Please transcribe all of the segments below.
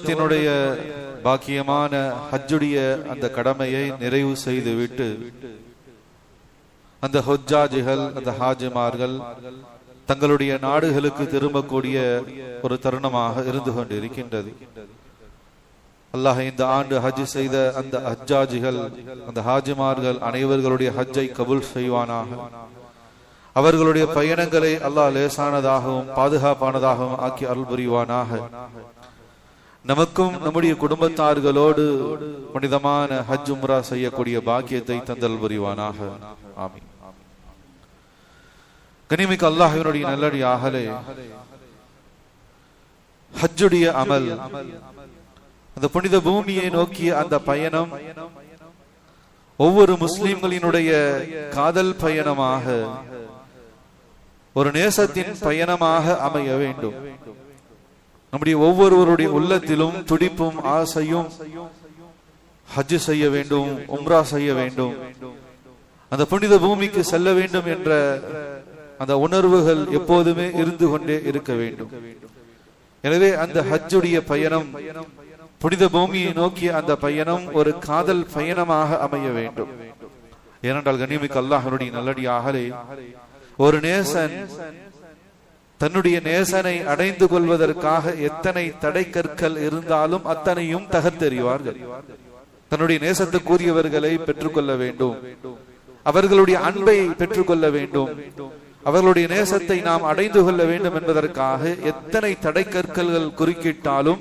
உலகத்தினுடைய பாக்கியமான ஹஜ்ஜுடைய அந்த கடமையை நிறைவு செய்துவிட்டு அந்த ஹஜ்ஜாஜிகள், அந்த ஹாஜிமார்கள் தங்களுடைய நாடுகளுக்கு திரும்பக்கூடிய ஒரு தருணமாக இருந்து கொண்டிருக்கின்றது. அல்லாஹ் இந்த ஆண்டு ஹஜ் செய்த அந்த ஹஜ்ஜாஜிகள், அந்த ஹாஜிமார்கள் அனைவர்களுடைய ஹஜ்ஜை கபூல் செய்வானாக. அவர்களுடைய பயணங்களை அல்லாஹ் லேசானதாகவும் பாதுகாப்பானதாகவும் ஆக்கி அருள் புரிவானாக. நமக்கும் நம்முடைய குடும்பத்தார்களோடு புனிதமான ஹஜ் உம்ரா செய்யக்கூடிய பாக்கியத்தை தந்தல் புரிவானாக. ஆமீன். கனிமிக்க அல்லாஹ்வினுடைய நல்லடியார்களே, ஹஜ்ஜுடைய அமல், அந்த புனித பூமியை நோக்கிய அந்த பயணம் ஒவ்வொரு முஸ்லிம்களினுடைய காதல் பயணமாக, ஒரு நேசத்தின் பயணமாக அமைய வேண்டும். நம்முடைய ஒவ்வொருவருடைய உள்ளத்திலும் துடிப்பும் ஆசையும் ஹஜ் செய்ய வேண்டும், உம்ரா செய்ய வேண்டும், அந்த புனித பூமிக்கு செல்ல வேண்டும் என்ற அந்த உணர்வுகள் எப்போதுமே இருந்து கொண்டே இருக்க வேண்டும். எனவே அந்த ஹஜ்ஜுடைய பயணம், புனித பூமியை நோக்கிய அந்த பயணம் ஒரு காதல் பயணமாக அமைய வேண்டும். ஏனென்றால் கண்ணியமிக்க அல்லாஹ்வுடைய நல்லடியார்களே, ஒரு நேசன் தன்னுடைய நேசனை அடைந்து கொள்வதற்காக எத்தனை தடை கற்கள் இருந்தாலும் அத்தனையும் தகர்த்தெறிவார்கள். தன்னுடைய நேசத்துக்குரியவர்களை பெற்றுக்கொள்ள வேண்டும், அவர்களுடைய அன்பை பெற்றுக்கொள்ள வேண்டும், அவர்களுடைய நேசத்தை நாம் அடைந்து கொள்ள வேண்டும் என்பதற்காக எத்தனை தடை கற்கள் குறுக்கிட்டாலும்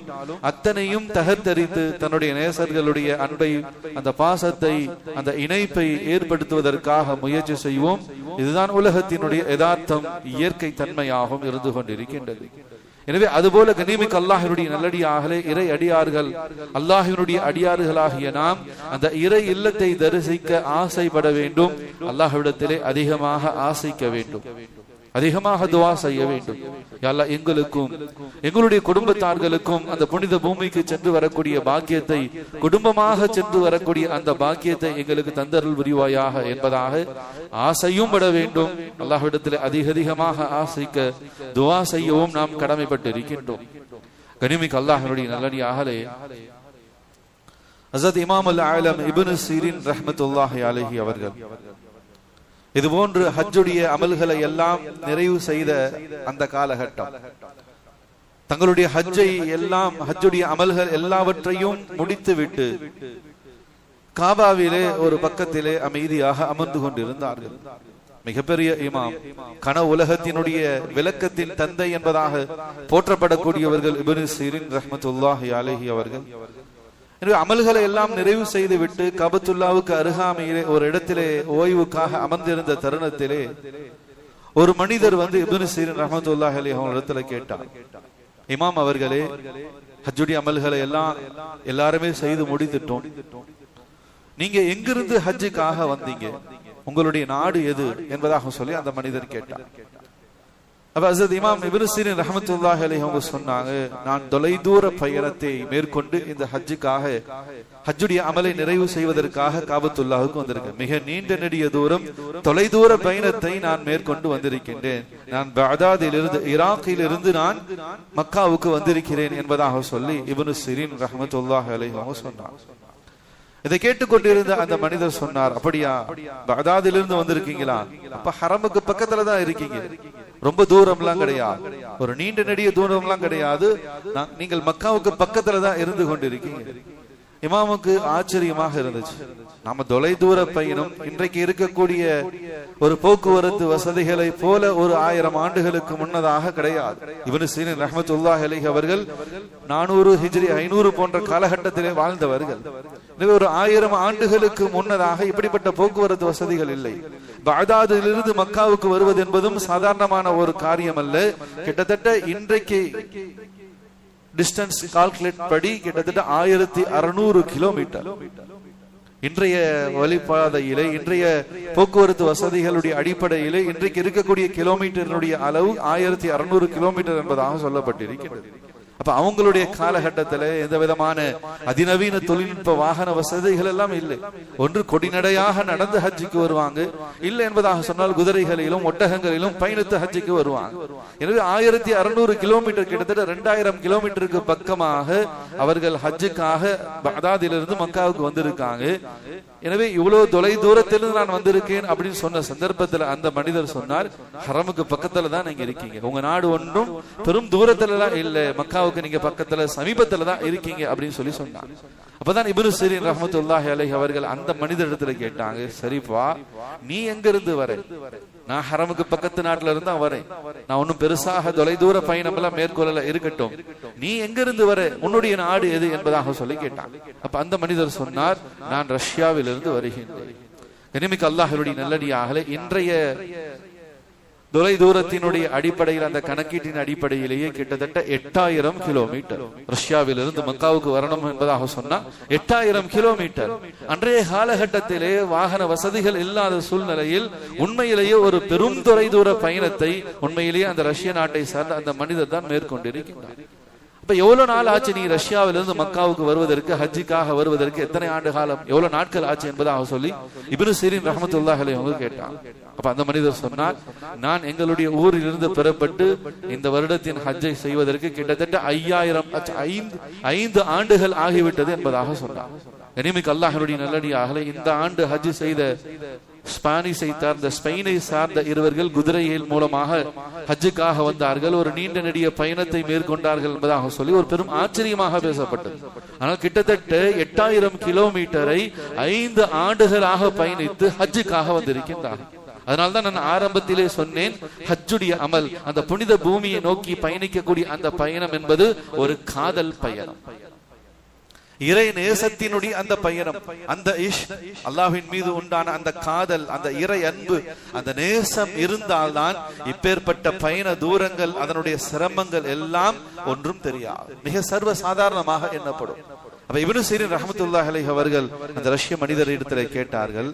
அத்தனையும் தகர்த்தெறிந்து தன்னுடைய நேசர்களுடைய அன்பை, அந்த பாசத்தை, அந்த இணைப்பை ஏற்படுத்துவதற்காக முயற்சி செய்வோம். இதுதான் உலகத்தினுடைய யதார்த்தம், இயற்கை தன்மையாகவும் இருந்து கொண்டிருக்கின்றது. எனவே அதுபோல கண்ணியமிக்க அல்லாஹ்வினுடைய நல்லடியார்களே, இறை அடியார்கள், அல்லாஹ்வினுடைய அடியார்களாகிய நாம் அந்த இறை இல்லத்தை தரிசிக்க ஆசைப்பட வேண்டும். அல்லாஹ்விடத்திலே அதிகமாக ஆசைக்க வேண்டும், அதிகமாக துஆ செய்ய வேண்டும். யா அல்லாஹ், எங்களுக்கும் எங்களுடைய குடும்பத்தார்களுக்கும் அந்த புனித பூமிக்கு சென்று வரக்கூடிய பாக்கியத்தை, குடும்பமாக சென்று வரக்கூடிய அந்த பாக்கியத்தை எங்களுக்கு தந்தருள் புரிவாயாக என்பதாக ஆசையும் பட வேண்டும். அல்லாஹ்விடத்தில் அதிகமாக ஆசைக்க துஆ செய்யவும் நாம் கடமைப்பட்டு இருக்கின்றோம். கனிமிக்க அல்லாஹ்வுடைய நல்லடியார்களே, ஹஸரத் இமாம் அல் ஆலம் இப்னு சீரின் ரஹ்மத்துல்லாஹி அலைஹி அவர்கள் இதுபோன்று ஹஜ்ஜுடைய அமல்களை எல்லாம் நிறைவு செய்த அந்த காலகட்டம், தங்களுடைய ஹஜ்ஜை எல்லாம், ஹஜ்ஜுடைய அமல்கள் எல்லாவற்றையும் முடித்துவிட்டு காபாவிலே ஒரு பக்கத்திலே அமைதியாக அமர்ந்து கொண்டிருந்தார்கள். மிகப்பெரிய இமாம், கன உலகத்தினுடைய விளக்கத்தின் தந்தை என்பதாக போற்றப்படக்கூடியவர்கள் இப்னு சீரின் ரஹ்மத்துல்லாஹி அலைஹி அவர்கள். அமல்களை எல்லாம் நிறைவு செய்து விட்டு கபத்துல்லாவுக்கு அருகாமையிலே ஒரு இடத்திலே ஓய்வுக்காக அமர்ந்திருந்த தருணத்திலே ஒரு மனிதர் வந்து இப்னு சீரின் ரஹ்மத்துல்லாஹி அலைஹி அவங்க இடத்துல கேட்டார், இமாம் அவர்களே, ஹஜ்ஜுடைய அமல்களை எல்லாம் எல்லாருமே செய்து முடித்துட்டோம், நீங்க எங்கிருந்து ஹஜ்ஜுக்காக வந்தீங்க, உங்களுடைய நாடு எது என்பதாக சொல்லி அந்த மனிதர் கேட்டார். அப்ப ஹஸரத் இமாம் இப்னு சீரின் ரஹ்மத்துல்லாஹி அலைஹி அவங்க சொன்னாங்க, நான் தொலைதூர பயணத்தை மேற்கொண்டு இந்த ஹஜ்ஜுக்காக, ஹஜ்ஜுடைய அமலை நிறைவு செய்வதற்காக காபத்துல்லாஹுக்கு வந்திருக்கேன். மிக நீண்ட நெடிய தூரம் தொலைதூர பயணத்தை நான் மேற்கொண்டு வந்திருக்கின்றேன். நான் பக்தாதிலிருந்து, ஈராக்கிலிருந்து நான் மக்காவுக்கு வந்திருக்கிறேன் என்பதாக சொல்லி இப்னு சீரின் ரஹ்மத்துல்லாஹி அலைஹி அவங்க சொன்னார். இதை கேட்டுக்கொண்டிருந்த அந்த மனிதர் சொன்னார், அப்படியா, பக்தாதிலிருந்து வந்திருக்கீங்களா? அப்ப ஹரமுக்கு பக்கத்துல தான் இருக்கீங்க, ரொம்ப தூரம்லாம் கிடையாது, ஒரு நீண்ட நெடிய தூரம்லாம் கிடையாது, நீங்கள் மக்காவுக்கு பக்கத்துல தான் இருந்து கொண்டிருக்கீங்க. இமாமுக்கு ஆச்சரியமாக இருந்துச்சு. நாம தொலைதூர பயணம், இன்றைக்கு இருக்கக்கூடிய ஒரு போக்குவரத்து வசதிகளை போல ஒரு 1000 ஆண்டுகளுக்கு முன்னதாக கிடையாது. இப்னு சீரின் ரஹ்மத்துல்லாஹி அலைஹி அவர்கள் 400 ஹிஜ்ரி 500 போன்ற காலகட்டத்திலே வாழ்ந்தவர்கள். ஒரு 1000 ஆண்டுகளுக்கு முன்னதாக இப்படிப்பட்ட போக்குவரத்து வசதிகள் இல்லை. பக்தாதிலிருந்து மக்காவுக்கு வருவது என்பதும் சாதாரணமான ஒரு காரியம் அல்ல. கிட்டத்தட்ட இன்றைக்கு டிஸ்டன்ஸ் கால்குலேட் படி கிட்டத்தட்ட 1600 கிலோமீட்டர். இன்றைய வழிபாதையிலே, இன்றைய போக்குவரத்து வசதிகளுடைய அடிப்படையிலே இன்றைக்கு இருக்கக்கூடிய கிலோமீட்டருடைய அளவு 1600 கிலோமீட்டர் என்பதாக சொல்லப்பட்டிருக்கிறது. அப்ப அவங்களுடைய காலகட்டத்தில் எந்த விதமான அதிநவீன தொழில்நுட்ப வாகன வசதிகள் எல்லாம் இல்லை. ஒன்று கொடிநடையாக நடந்து ஹஜ்ஜிக்கு வருவாங்க, இல்லை என்பதாக சொன்னால் குதிரைகளிலும் ஒட்டகங்களிலும் பயணித்து ஹஜ்ஜிக்கு வருவாங்க. எனவே 1600 கிலோமீட்டர், கிட்டத்தட்ட 2000 கிலோமீட்டருக்கு பக்கமாக அவர்கள் ஹஜ்ஜுக்காக பக்தாதிலிருந்து மக்காவுக்கு வந்திருக்காங்க. எனவே இவ்வளவு தொலை தூரத்திலிருந்து நான் வந்திருக்கேன் அப்படின்னு சொன்ன சந்தர்ப்பத்தில் அந்த மனிதர் சொன்னார், ஹரமுக்கு பக்கத்துல தான் நீங்க இருக்கீங்க, உங்க நாடு ஒன்றும் பெரும் தூரத்துல தான் இல்ல, மக்காவுக்கு நீங்க பக்கத்துல சமீபத்துல தான் இருக்கீங்க அப்படின்னு சொல்லி சொன்னார். அப்பதான் இப்னு சிரீன் ரஹ்மத்துல்லாஹி அலைஹி அவர்கள் அந்த மனிதரிடத்துல கேட்டாங்க, சரிப்பா நீ எங்க இருந்து வர? நான் ஹரமுக்கு பக்கத்து நாட்டுல இருந்தா வரேன், நான் ஒன்னும் பெருசாக தொலைதூர பயணம் எல்லாம் மேற்கொள்ளல, இருக்கட்டும், நீ எங்க இருந்து வர, உன்னுடைய நாடு எது என்பதாக சொல்லி கேட்டான். அப்ப அந்த மனிதர் சொன்னார், நான் ரஷ்யாவில் இருந்து வருகின்றேன். கனிமிக்கு அல்லாஹ்வுடைய நல்லடியார்களே, இன்றைய தொலை தூரத்தினுடைய அடிப்படையில், அந்த கணக்கீட்டின் அடிப்படையிலேயே கிட்டத்தட்ட 8000 கிலோமீட்டர் ரஷ்யாவிலிருந்து மக்காவுக்கு வரணும் என்பதாக சொன்னா 8000 கிலோமீட்டர். அன்றைய காலகட்டத்திலே வாகன வசதிகள் இல்லாத சூழ்நிலையில் உண்மையிலேயே ஒரு பெரும் தொலை தூர பயணத்தை உண்மையிலேயே அந்த ரஷ்ய நாட்டை சார்ந்த அந்த மனிதர் தான் மேற்கொண்டிருக்கிறார். இப்ப எவ்வளவு நாள் ஆச்சு நீ ரஷ்யாவிலிருந்து மக்காவுக்கு வருவதற்கு, ஹஜ்ஜிக்காக வருவதற்கு எத்தனை ஆண்டு காலம், எவ்வளவு நாட்கள் ஆச்சு என்பதாக சொல்லி இப்னு சிரீன் ரஹ்மத்துல்லாஹி அலைஹி அவங்க கேட்டாங்க. அப்ப அந்த மனிதர் சொன்னார், நான் எங்களுடைய ஊரில் இருந்து பெறப்பட்டு இந்த வருடத்தின் ஹஜ்ஜை செய்வதற்கு கிட்டத்தட்ட 5 ஆண்டுகள் ஆகிவிட்டது என்பதாக சொன்னார். கனிமிக்கு அல்லாஹ்வுடைய நல்லடியார்களே, இந்த ஆண்டு ஹஜ் செய்த ஸ்பெயினை சார்ந்த இருவர்கள் குதிரையில் மூலமாக ஹஜ்ஜுக்காக வந்தார்கள், ஒரு நீண்ட நெடிய பயணத்தை மேற்கொண்டார்கள் என்பதாக சொல்லி ஒரு பெரும் ஆச்சரியமாக பேசப்பட்டது. ஆனால் கிட்டத்தட்ட 8000 கிலோமீட்டரை 5 ஆண்டுகளாக பயணித்து ஹஜ்ஜுக்காக வந்திருக்கின்றார்கள். அதனால்தான் நான் ஆரம்பத்திலே சொன்னேன், ஹஜ்ஜுடைய அமல், அந்த புனித பூமியை நோக்கி பயணிக்கக்கூடிய அந்த பயணம் என்பது ஒரு காதல் பயணம், இறை நேசத்தினுடைய அந்த பயணம், அந்த அல்லாஹ்வின் மீது உண்டான அந்த காதல், அந்த இறை அன்பு, அந்த நேசம் இருந்தால்தான் இப்பேற்பட்ட பயண தூரங்கள், அதனுடைய சிரமங்கள் எல்லாம் ஒன்றும் தெரியாது, மிக சர்வ சாதாரணமாக எண்ணப்படும். அப்ப இப்னு சிரீன் ரஹ்மத்துல்லாஹி அலைஹி அவர்கள் அந்த ரஷ்ய மனிதரிடத்திலே கேட்டார்கள்,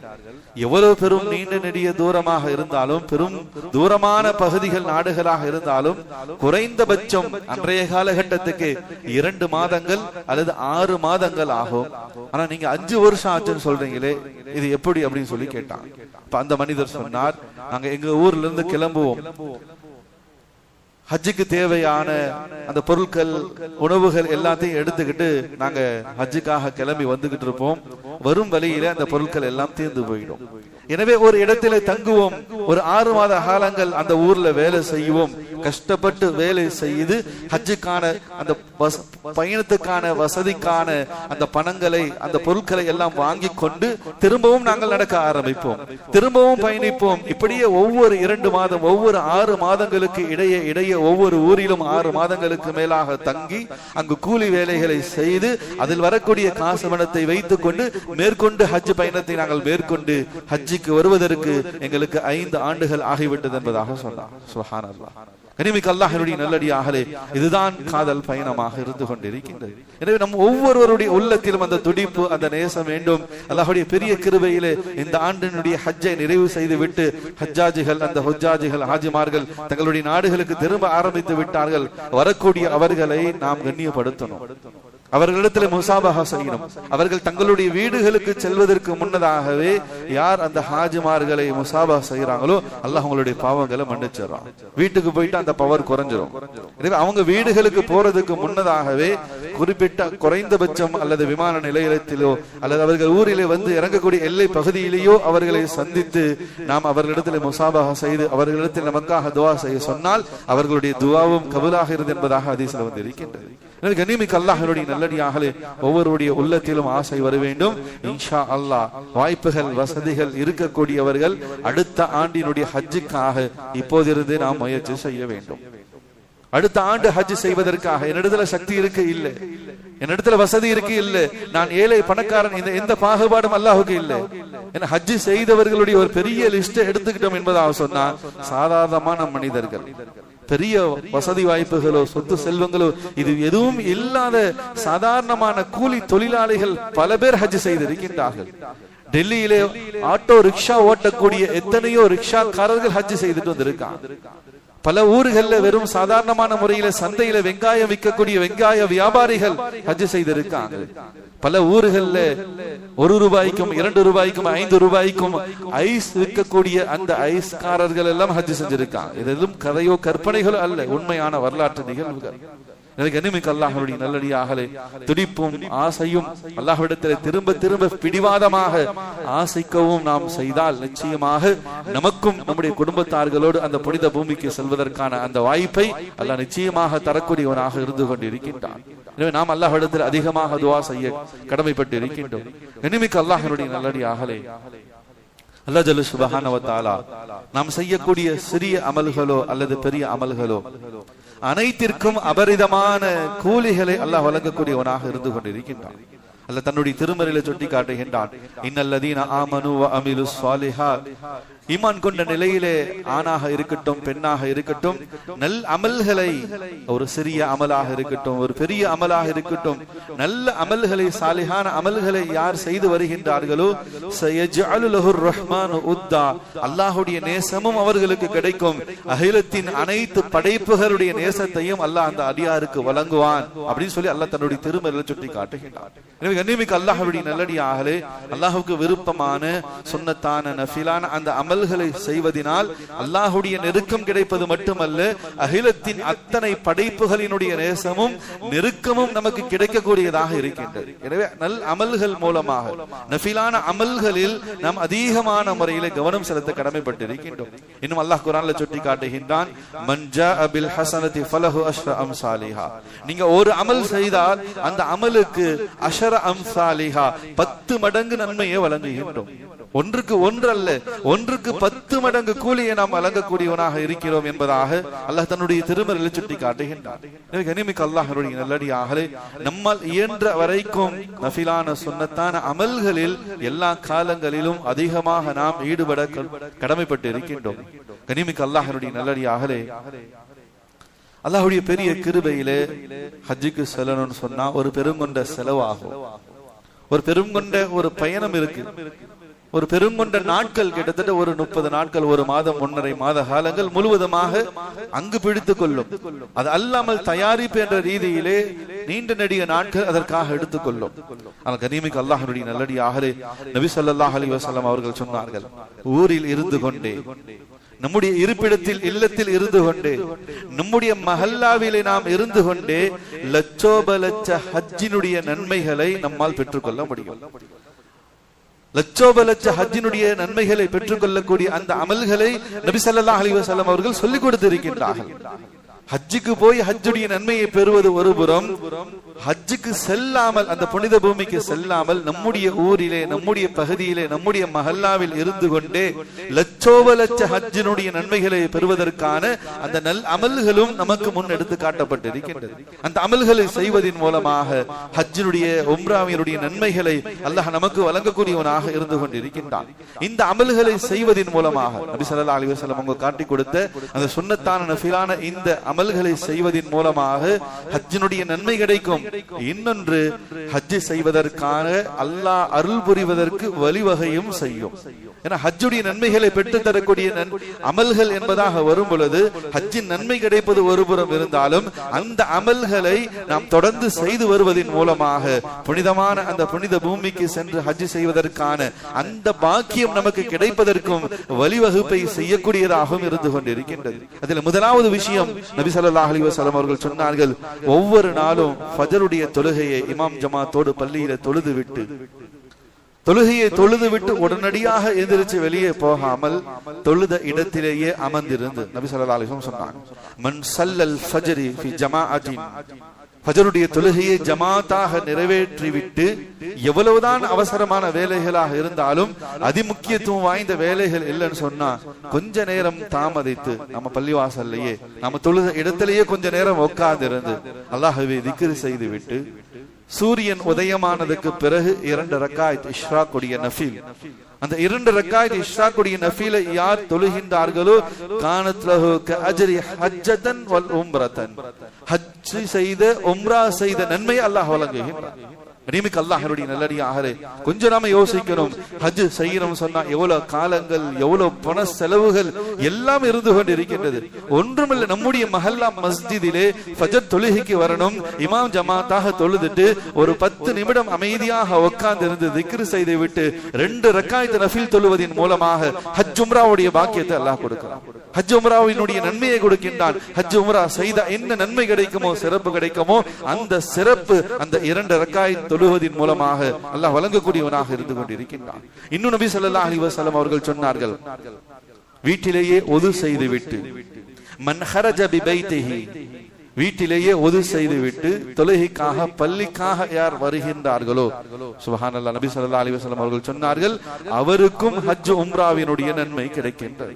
எவ்வளவு பெரும் நீண்ட நெடிய தூரமாக இருந்தாலும், பெரும் தூரமான பகுதிகள் நாடுகளாக இருந்தாலும் குறைந்தபட்சம் அன்றைய காலகட்டத்துக்கு 2 மாதங்கள் அல்லது 6 மாதங்கள் ஆகும். ஆனா நீங்க 5 வருஷம் ஆச்சுன்னு சொல்றீங்களே, இது எப்படி அப்படின்னு சொல்லி கேட்டாங்க. அப்ப அந்த மனிதர் சொன்னார், நாங்க எங்க ஊர்ல இருந்து கிளம்புவோம், ஹஜ்ஜுக்கு தேவையான அந்த பொருட்கள், உணவுகள் எல்லாத்தையும் எடுத்துக்கிட்டு நாங்க ஹஜ்ஜுக்காக கிளம்பி வந்துகிட்டு இருப்போம், வரும் வழியில அந்த பொருட்கள் எல்லாம் தீர்ந்து போயிடும். எனவே ஒரு இடத்திலே தங்குவோம், ஒரு 6 மாத காலங்கள் அந்த ஊர்ல வேலை செய்வோம், கஷ்டப்பட்டு வேலை செய்து ஹஜ்ஜுக்கான அந்த பயணத்துக்கான வசதிக்கான அந்த பணங்களை, அந்த பொருட்களை எல்லாம் வாங்கி கொண்டு திரும்பவும் நாங்கள் நடக்க ஆரம்பிப்போம், திரும்பவும் பயணிப்போம். இப்படியே ஒவ்வொரு 2 மாதம், ஒவ்வொரு 6 மாதங்களுக்கு இடையே ஒவ்வொரு ஊரிலும் 6 மாதங்களுக்கு மேலாக தங்கி அங்கு கூலி வேலைகளை செய்து அதில் வரக்கூடிய காசு பணத்தை வைத்துக் கொண்டு மேற்கொண்டு ஹஜ் பயணத்தை நாங்கள் மேற்கொண்டு ஹஜ்ஜுக்கு வருவதற்கு எங்களுக்கு 5 ஆண்டுகள் ஆகிவிட்டது என்பதாக சொன்னார். சுப்ஹானல்லாஹ். கனிமிக்கு அல்லாஹ்வுடைய நல்லடியார்களே, இதுதான் காதல் பயணமாக இருந்து கொண்டிருக்கின்றது. எனவே நம் ஒவ்வொருவருடைய உள்ளத்திலும் அந்த துடிப்பு, அந்த நேசம் வேண்டும். அல்லாஹ்வுடைய பெரிய கிருபையிலே இந்த ஆண்டினுடைய ஹஜ்ஜை நிறைவு செய்து விட்டு ஹஜ்ஜாஜிகள், அந்த ஹுஜ்ஜாஜிகள், ஹாஜிமார்கள் தங்களுடைய நாடுகளுக்கு திரும்ப ஆரம்பித்து விட்டார்கள். வரக்கூடிய அவர்களை நாம் கண்ணியப்படுத்தணும், அவர்களிடத்தில் முசாபஹா செய்யணும். அவர்கள் தங்களுடைய வீடுகளுக்கு செல்வதற்கு முன்னதாகவே யார் அந்த ஹாஜிமார்களை முசாபஹா செய்யறாங்களோ அல்லாஹ் அவங்களுடைய பாவங்களை மன்னிச்சிடறான். வீட்டுக்கு போயிட்டு அந்த பவர் குறைஞ்சிரும். எனவே அவங்க வீடுகளுக்கு போறதுக்கு முன்னதாகவே குறிப்பிட்ட குறைந்தபட்சம் அல்லது விமான நிலையத்திலோ அல்லது அவர்கள் ஊரிலே வந்து இறங்கக்கூடிய எல்லை பகுதியிலேயோ அவர்களை சந்தித்து நாம் அவர்களிடத்தில் முசாபஹா செய்து அவர்களிடத்தில் நமக்காக துவா செய்ய சொன்னால் அவர்களுடைய துவாவும் கபூலாகிறது என்பதாக ஹதீஸ்ல வந்து இருக்கின்றது. கண்ணியமிக்க அல்லாஹ்வுடைய நல்லடியார்களே, ஒவ்வொருடைய உள்ளத்திலும் ஆசை வர வேண்டும். இன்ஷா அல்லாஹ் வாய்ப்புகள், வசதிகள் இருக்கக்கூடியவர்கள் அடுத்த ஆண்டினுடைய ஹஜ்ஜுக்காக இப்போதிருந்து நாம் முயற்சி செய்ய வேண்டும். அடுத்த ஆண்டு ஹஜ் செய்வதற்காக என்னிடத்துல சக்தி இருக்கு இல்ல, என்னிடத்துல வசதி இருக்கு இல்ல, நான் ஏழை பணக்காரன், இந்த எந்த பாகுபாடும் அல்லாஹுக்கு இல்லை. ஏன்னா ஹஜ் செய்தவர்களுடைய ஒரு பெரிய லிஸ்ட் எடுத்துக்கிட்டோம் என்பதாக சொன்னா சாதாரணமான மனிதர்கள், பெரிய வசதி வாய்ப்புகளோ சொத்து செல்வங்களோ இது எதுவும் இல்லாத சாதாரணமான கூலி தொழிலாளிகள் பல பேர் ஹஜ் செய்திருக்கின்றார்கள். டெல்லியிலே ஆட்டோ ரிக்ஷா ஓட்டக்கூடிய எத்தனையோ ரிக்ஷாக்காரர்கள் ஹஜ் செய்துட்டு வந்திருக்காங்க. பல ஊர்கள்ல வெறும் சாதாரணமான முறையில சந்தையில வெங்காயம் விற்கக்கூடிய வெங்காய வியாபாரிகள் ஹஜ் செய்திருக்காங்க. பல ஊர்கள்ல 1 ரூபாய்க்கும் 2 ரூபாய்க்கும் 5 ரூபாய்க்கும் ஐஸ் விற்கக்கூடிய அந்த ஐஸ்காரர்கள் எல்லாம் ஹஜ் செஞ்சிருக்காங்க. இது எதுவும் கதையோ கற்பனைகளோ அல்ல, உண்மையான வரலாற்று நிகழ்வுகள். கண்ணியமிக்க அல்லாஹ்வுடைய நல்லடியார்களே, துடிப்பும் ஆசையும் அல்லாஹ்விடத்தில் திரும்ப திரும்ப பிடிவாதமாக ஆசைக்கவும் நாம் செய்தால் நிச்சயமாக நமக்கும் நம்முடைய குடும்பத்தார்களோடு அந்த புனித பூமிக்கு செல்வதற்கான அந்த வாய்ப்பை அல்லாஹ் நிச்சயமாக தரக்கூடியவனாக இருந்து கொண்டிருக்கின்றான். எனவே நாம் அல்லாஹ்விடத்தில் அதிகமாக துஆ செய்ய கடமைப்பட்டு இருக்கின்றோம். கண்ணியமிக்க அல்லாஹ்வுடைய நல்லடியார்களே, அல்லாஹ் ஜல்ல சுப்ஹானஹு வ தஆலா நாம் செய்யக்கூடிய சிறிய அமல்களோ அல்லது பெரிய அமல்களோ அனைத்திற்கும் அபரிதமான கூலிகளை அல்லாஹ் வழங்கக்கூடியவனாக இருந்து கொண்டிருக்கின்றான். அல்லாஹ் தன்னுடைய திருமறையில சுட்டி காட்டுகின்றான், இன்னல்லதீன ஆமனு வ அமிலுஸ் ஸாலிஹாத், ஈமான் கொண்ட நிலையிலே ஆணாக இருக்கட்டும் பெண்ணாக இருக்கட்டும் நல் அமல்களை, ஒரு சிறிய அமலாக இருக்கட்டும் ஒரு பெரிய அமலாக இருக்கட்டும், நல்ல அமல்களை சாலிஹான அமல்களை யார் செய்து வருகின்றார்களோ சயஜஅலு லஹுர் ரஹ்மானு உத்தா, அல்லாஹ்வுடைய நேசமும் அவர்களுக்கு கிடைக்கும். அகிலத்தின் அனைத்து படைப்புகளுடைய நேசத்தையும் அல்லாஹ் அந்த அடியாருக்கு வழங்குவான் அப்படின்னு சொல்லி அல்லாஹ் தன்னுடைய திருமறையில சுட்டி காட்டுகின்றான். எனவே கண்ணியமிக்க அல்லாஹ்வுடைய நல்லடியார்களே, அல்லாஹ்வுக்கு விருப்பமான சுன்னத்தான நஃபிலான அந்த அமல்களை செய்வதனால் அல்லாஹ்வுடைய நெருக்கம் கிடைப்பது மட்டுமல்ல, அகிலத்தின் அத்தனை படைப்புகளினுடைய நேசமும் நெருக்கமும் நமக்கு கிடைக்கக்கூடியதாக இருக்கின்றது. எனவே நல் அமல்கள் மூலமாக நஃபிலான அமல்களில் நாம் அதிகமான முறையில் கவனம் செலுத்த கடமைப்பட்டிருக்கின்றோம். இன்னும் அல்லாஹ் குர்ஆன்ல சுட்டி காட்டுகின்றான், மன் ஜாஅ பில் ஹஸனதி ஃபலஹு அஷ்ர அம்சாலிஹா, நீங்க ஒரு அமல் செய்தால் அந்த அமலுக்கு அஷ்ர அம்சாலிஹா 10 மடங்கு நன்மையை வழங்குகின்றோம். ஒன்றுக்கு ஒன்றல்ல, ஒன்றுக்கு 10 மடங்கு கூலியை நாம் வழங்கக்கூடியவனாக இருக்கிறோம் என்பதாக அல்லாஹ் தன்னுடைய திருமறையில் சுட்டி காட்டுகின்றான். கண்ணியமிக்க அல்லாஹ்வுடைய நல்லடியார்களே, நம்மால் இயன்ற வரைக்கும் நஃபிலான சுன்னத்தான அமல்களில் எல்லா காலங்களிலும் அதிகமாக நாம் ஈடுபட கடமைப்பட்டு இருக்கின்றோம். கண்ணியமிக்க அல்லாஹ்வுடைய நல்லடியார்களே, அல்லாஹ்வுடைய பெரிய கிருபையிலே ஹஜ்ஜுக்கு செல்லணும்னு சொன்னா ஒரு பெருங்கொண்ட செலவாகும், ஒரு பெருங்கொண்ட ஒரு பயணம் இருக்கு, ஒரு பெருங்கொண்ட நாட்கள் கிட்டத்தட்ட ஒரு 30 நாட்கள், 1 மாதம் 1.5 மாத காலங்கள் முழுவதுமாக அங்கு பிடித்துக் கொள்ளும். அது அல்லாமல் தயாரிப்பு என்ற ரீதியிலே நீண்ட நெடிய நாட்கள் அதற்காக எடுத்துக்கொள்ளும். ஆனால் கண்ணியமிக்க அல்லாஹ்வுடைய நல்லடியார்களே, நபி ஸல்லல்லாஹு அலைஹி வஸல்லம் அவர்கள் சொன்னார்கள், ஊரில் இருந்து கொண்டே, நம்முடைய இருப்பிடத்தில் இல்லத்தில் இருந்து கொண்டே, நம்முடைய மஹல்லாவிலே நாம் இருந்து கொண்டே லட்சோப லட்ச ஹஜ்ஜினுடைய நன்மைகளை நம்மால் பெற்றுக்கொள்ள முடியும். லட்சோப லட்ச ஹஜ்ஜினுடைய நன்மைகளை பெற்றுக்கொள்ளக்கூடிய அந்த அமல்களை நபி ஸல்லல்லாஹு அலைஹி வஸல்லம் அவர்கள் சொல்லிக் கொடுத்திருக்கின்றார்கள். ஹஜ்ஜுக்கு போய் ஹஜ்ஜுடைய நன்மையை பெறுவது ஒரு புறம், ஹஜ்ஜுக்கு செல்லாமல் அந்த புனித பூமிக்கு செல்லாமல் நம்முடைய ஊரிலே நம்முடைய பகுதியிலே நம்முடைய மஹல்லாவில் இருந்து கொண்டே லட்சோப லட்ச ஹஜ்ஜினுடைய நன்மைகளை பெறுவதற்கான அந்த நல் அமல்களும் நமக்கு முன் எடுத்து காட்டப்பட்டிருக்கின்றது. அந்த அமல்களை செய்வதன் மூலமாக ஹஜ்ஜினுடைய உம்ராவினுடைய நன்மைகளை அல்லாஹ் நமக்கு வழங்கக்கூடியவனாக இருந்து கொண்டிருக்கின்றான். இந்த அமல்களை செய்வதன் மூலமாக நபி ஸல்லல்லாஹு அலைஹி வஸல்லம் அவங்க காட்டி கொடுத்த அந்த சுன்னத்தான நஃபிலான இந்த அமல்களை செய்வதன் மூலமாக ஹஜ்ஜினுடைய நன்மை கிடைக்கும். இன்னொன்று, ஹஜ் செய்வதற்கான அல்லாஹ் அருள் புரிவதற்கு வழிவகையும் செய்யும். ஏன்னா ஹஜ்ஜுடைய நன்மைகளை பெற்று தரக்கூடிய அமல்கள் என்பதாக வரும் பொழுது ஹஜ்ஜின் நன்மை கிடைப்பது ஒருபுறம் இருந்தாலும் அந்த அமல்களை நாம் தொடர்ந்து செய்து வருவதன் மூலமாக புனிதமான அந்த புனித பூமிக்கு சென்று ஹஜ் செய்வதற்கான அந்த பாக்கியம் நமக்கு கிடைப்பதற்கும் வழிவகுப்பை செய்யக்கூடியதாகவும் இருந்து கொண்டிருக்கின்றது. அதில் முதலாவது விஷயம், நபி ஸல்லல்லாஹு அலைஹி வஸல்லம் அவர்கள் சொன்னார்கள், ஒவ்வொரு நாளும் ஃபஜ்ருடைய தொழுகையை இமாம் ஜமாத்தோடு பள்ளியில தொழுகையை தொழுது விட்டு உடனடியாக எந்திரிச்சு வெளியே போகாமல் தொழுத இடத்திலேயே அமர்ந்திருந்து நபி ஸல்லல்லாஹு அலைஹி வஸல்லம் சொன்னாங்க, மன் ஸல்லல் ஃபஜ்ரி ஃபி ஜமாஅத்தின், ஃபஜ்ருடைய தொழுகையை ஜமாத்தாக நிறைவேற்றிவிட்டு எவ்வளவுதான் அவசரமான வேலைகளாக இருந்தாலும் அதிமுக்கியத்துவம் வாய்ந்த வேலைகள் இல்லைன்னு சொன்னா கொஞ்ச நேரம் தாமதித்து நம்ம பள்ளிவாசல்லையே நம்ம தொழுத இடத்திலேயே கொஞ்ச நேரம் உட்கார்ந்து இருந்து அல்லாஹ்வை திக்ர் செய்து விட்டு சூரியன் உதயமானதுக்கு பிறகு 2 ரக்காயத் இஷ்ராக்குடைய நஃபில், அந்த 2 ரக்காயத் இஷ்ராக்குடைய நஃபிலை யார் தொழுகின்றார்களோ கானத் லஹு கஅஜ்ரி ஹஜ்ஜதன் வல் உம்ரதன், ஹஜ் செய்த உம்ரா செய்த நன்மை அல்லாஹ் வழங்குகின்றார். கனிமிக்க அல்லாஹ்வுடைய நல்லடியார்களே, கொஞ்சம் நாம யோசிக்கணும். ஹஜ் செய்யணும் சொன்னா எவ்வளவு காலங்கள், எவ்வளவு பண செலவுகள் எல்லாம் இருந்து கொண்டு இருக்கின்றது. ஒன்றுமில்லை, நம்முடைய மஹல்லா மஸ்ஜிதிலே ஃபஜர் தொழுகைக்கு வரணும், இமாம் ஜமாத்தாக தொழுதுட்டு ஒரு 10 நிமிடம் அமைதியாக உட்கார்ந்து இருந்து திக்ர் செய்து விட்டு 2 ரக்காயத் நஃபில் தொழுவதின் மூலமாக ஹஜ் உம்ராவுடைய பாக்கியத்தை அல்லாஹ் கொடுக்கிறான். ஹஜ் உம்ராவினுடைய நன்மையை கொடுக்கின்றான். ஹஜ் உம்ரா செய்த என்ன நன்மை கிடைக்குமோ, சிறப்பு கிடைக்குமோ, அந்த சிறப்பு அந்த 2 ரக்காயத் தொழுவதின் மூலமாக அல்லாஹ் வழங்கக்கூடியவனாக இருந்து கொண்டிருக்கின்றான். இன்னும் நபி ஸல்லல்லாஹு அலைஹி வஸல்லம் அவர்கள் சொன்னார்கள், வீட்டிலேயே ஒது செய்து விட்டு மன் ஹரஜ பிபைத்திஹி, வீட்டிலேயே ஒது செய்து விட்டு தொழுகைக்காக பள்ளிக்காக யார் வருகின்றார்களோ, சுப்ஹானல்லாஹ், நபி ஸல்லல்லாஹு அலைஹி வஸல்லம் அவர்கள் சொன்னார்கள், அவருக்கும் ஹஜ் உம்ராவினுடைய நன்மை கிடைக்கின்றது.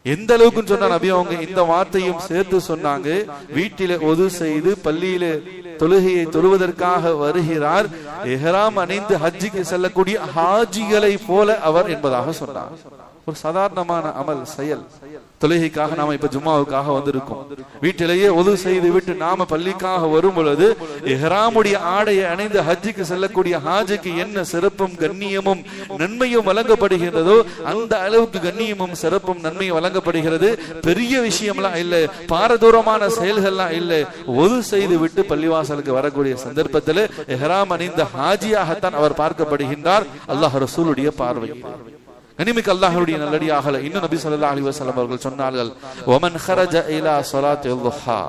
எந்த அளவுக்கு சொன்னா நபி அவங்க இந்த வார்த்தையும் சேர்த்து சொன்னாங்க, வீட்டிலே ஒது செய்து பள்ளியிலே தொழுகையை தொழுவதற்காக வருகிறார், இஹ்ராம் அணிந்து ஹஜ்ஜுக்கு செல்லக்கூடிய ஹாஜிகளை போல அவர் என்பதாக சொன்னார். ஒரு சாதாரணமான அமல் செயல். தொழுகைக்காக நாம இப்ப ஜும்மாவுக்காக வந்திருக்கோம், வீட்டிலேயே ஒது செய்து விட்டு நாம பள்ளிக்காக வரும் பொழுது இஹ்ராமுடைய ஆடையை அணிந்து ஹஜ்ஜுக்கு செல்லக்கூடிய ஹாஜிக்கு என்ன சிறப்பும் கண்ணியமும் நன்மையும் வழங்கப்படுகிறதோ அந்த அளவுக்கு கண்ணியமும் சிறப்பும் நன்மையும் வழங்கப்படுகிறது. பெரிய விஷயம்லாம் இல்லை, பாரதூரமான செயல்கள்லாம் இல்லை. ஒது செய்து விட்டு பள்ளிவாசலுக்கு வரக்கூடிய சந்தர்ப்பத்தில் இஹ்ராம் அணிந்த ஹாஜியாகத்தான் அவர் பார்க்கப்படுகின்றார் அல்லாஹ் ரசூலுடைய பார்வையில். கனிமிக்க அல்லாஹ்வுடைய நல்லடியார்களே, இன்னும் நபி ஸல்லல்லாஹு அலைஹி வஸல்லம் அவர்கள் சொன்னார்கள், வமன் ஹரஜ இலா ஸலாத்தில் லுஹா,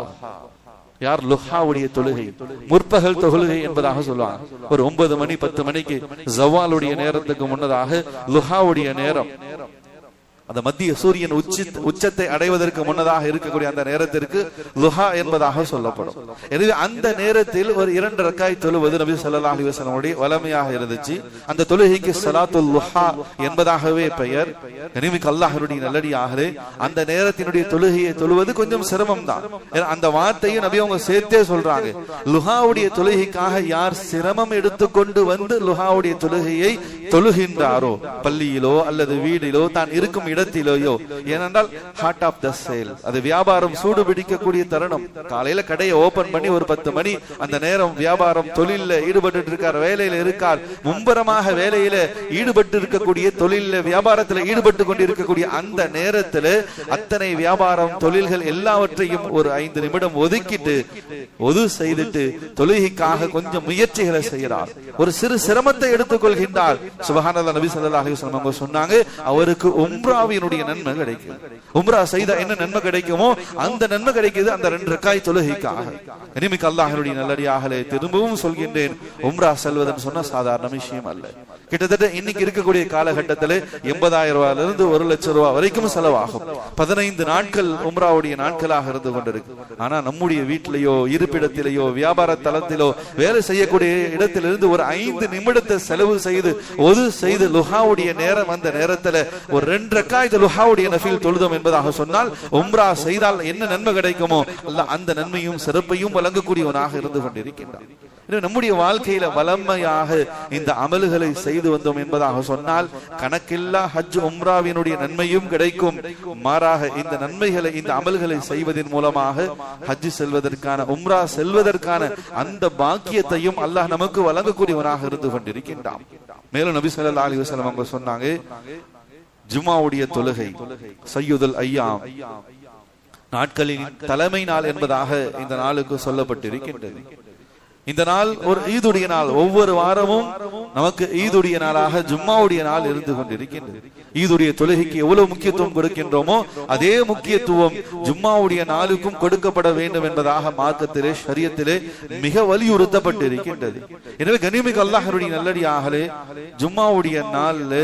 யார் லுஹாவுடைய தொழுகை, முற்பகல் தொழுகை என்பதாக சொல்லுவாங்க. ஒரு 9 மணி 10 மணிக்கு ஜவாலுடைய நேரத்துக்கு முன்னதாக லுஹாவுடைய நேரம், அந்த மத்திய சூரியன் உச்சத்தை அடைவதற்கு முன்னதாக இருக்கக்கூடிய அந்த நேரத்திற்கு லுஹா என்பதாக சொல்லப்படும். எனவே அந்த நேரத்தில் ஒரு 2 ரக்காய் தொழுவது நபி ஸல்லல்லாஹு அலைஹி வஸல்லம் வளமையாக இருந்துச்சு. அந்த தொழுகைக்கு ஸலாத்துல் லுஹா என்பதாகவே பெயர். கனிமிக்க அல்லாஹ்வுடைய நல்லடியார்களே, அந்த நேரத்தினுடைய தொழுகையை தொழுவது கொஞ்சம் சிரமம் தான். அந்த வார்த்தையை நபி அவங்க சேர்த்தே சொல்றாங்க, லுஹாவுடைய தொழுகைக்காக யார் சிரமம் எடுத்துக்கொண்டு வந்து லுஹாவுடைய தொழுகையை தொழுகின்றாரோ, பள்ளியிலோ அல்லது வீடிலோ தான் இருக்கும் இடத்திலேயோ, ஏனென்றால் ஹார்ட் ஆஃப் த சேல், அது வியாபாரம் சூடு பிடிக்கக்கூடிய தருணம். காலையில கடையை ஓபன் பண்ணி ஒரு 10 மணி அந்த நேரம் வியாபாரம் தொழில ஈடுபட்டு இருக்கார், வேலையில இருக்கார், மும்பரமாக வேலையில ஈடுபட்டு இருக்கக்கூடிய தொழில வியாபாரத்தில் ஈடுபட்டு கொண்டிருக்கக்கூடிய அந்த நேரத்துல அத்தனை வியாபாரம் தொழில்கள் எல்லாவற்றையும் ஒரு 5 நிமிடம் ஒதுக்கிட்டு ஒது செய்துட்டு தொழுகைக்காக கொஞ்சம் முயற்சிகளை செய்கிறார், ஒரு சிறு சிரமத்தை எடுத்துக்கொள்கின்றார். சுப்ஹானல்லாஹ், நபி ஸல்லல்லாஹு அலைஹி வஸல்லம் சொன்னாங்க, அவருக்கு உம்ராவினுடைய நன்மை கிடைக்கும். உம்ரா செய்த என்ன நன்மை கிடைக்குமோ அந்த நன்மை கிடைக்குது அந்த 2 ரக்காய் தொழுகைக்காக. கனிமிக்க அல்லாஹ்வுடைய நல்லடியார்களே, திரும்பவும் சொல்கின்றேன், உம்ரா செல்வதுன்னு சொன்னா சாதாரண விஷயம் அல்ல. கிட்டத்தட்ட இன்னைக்கு இருக்கக்கூடிய காலகட்டத்தில் 80,000 ரூபாயிலிருந்து 1 லட்சம் ரூபாய் வரைக்கும் செலவாகும். 15 நாட்கள் உம்ராவுடைய நாட்களாக இருந்து கொண்டிருக்கு. ஆனா நம்முடைய வீட்டிலேயோ இருப்பிடத்திலேயோ வியாபார தளத்திலோ வேலை செய்யக்கூடிய இடத்திலிருந்து ஒரு 5 நிமிடத்தை செலவு செய்து ஒது செய்து லுஹாவுடைய நேரம், அந்த நேரத்துல ஒரு 2 ரக்காயத் லுஹாவுடைய நஃபில் தொழுதோம் என்பதாக சொன்னால் உம்ரா செய்தால் என்ன நன்மை கிடைக்குமோ அல்லாஹ் அந்த நன்மையும் சிறப்பையும் வழங்கக்கூடியவனாக இருந்து கொண்டிருக்கின்றான். நம்முடைய வாழ்க்கையில வளமையாக இந்த அமல்களை செய்து வந்தோம் என்பதாக சொன்னால் கணக்கில்லா ஹஜ் உம்ராவினுடைய நன்மையும் கிடைக்கும். மாறாக இந்த நன்மைகளை இந்த அமல்களை செய்வதன் மூலமாக ஹஜ் செல்வதற்கான உம்ரா செல்வதற்கான அந்த பாக்கியத்தையும் அல்லாஹ் நமக்கு வழங்கக்கூடியவனாக இருந்து கொண்டிருக்கின்றான். மேலும் நபி ஸல்லல்லாஹு அலைஹி வஸல்லம் அவங்க சொன்னாங்க, ஜும்மாவுடைய தொழுகை சய்யிதுல் ஐயாம், நாட்களின் தலைமை நாள் என்பதாக இந்த நாளுக்கு சொல்லப்பட்டிருக்கின்றது. இந்த நாள் ஒரு ஈதுடைய நாள். ஒவ்வொரு வாரமும் நமக்கு ஈதுடைய நாளாக ஜும்மாவுடைய நாள் இருந்து கொண்டிருக்கின்றது. ஈதுடைய தொழுகைக்கு எவ்வளவு முக்கியத்துவம் கொடுக்கின்றோமோ அதே முக்கியத்துவம் ஜும்மாவுடைய நாளுக்கும் கொடுக்கப்பட வேண்டும் என்பதாக மார்க்கத்திலே ஷரியத்திலே மிக வலியுறுத்தப்பட்டு இருக்கின்றது. எனவே கனிமிக்க அல்லாஹ்வுடைய நல்லடியார்களே, ஜும்மாவுடைய நாள்ல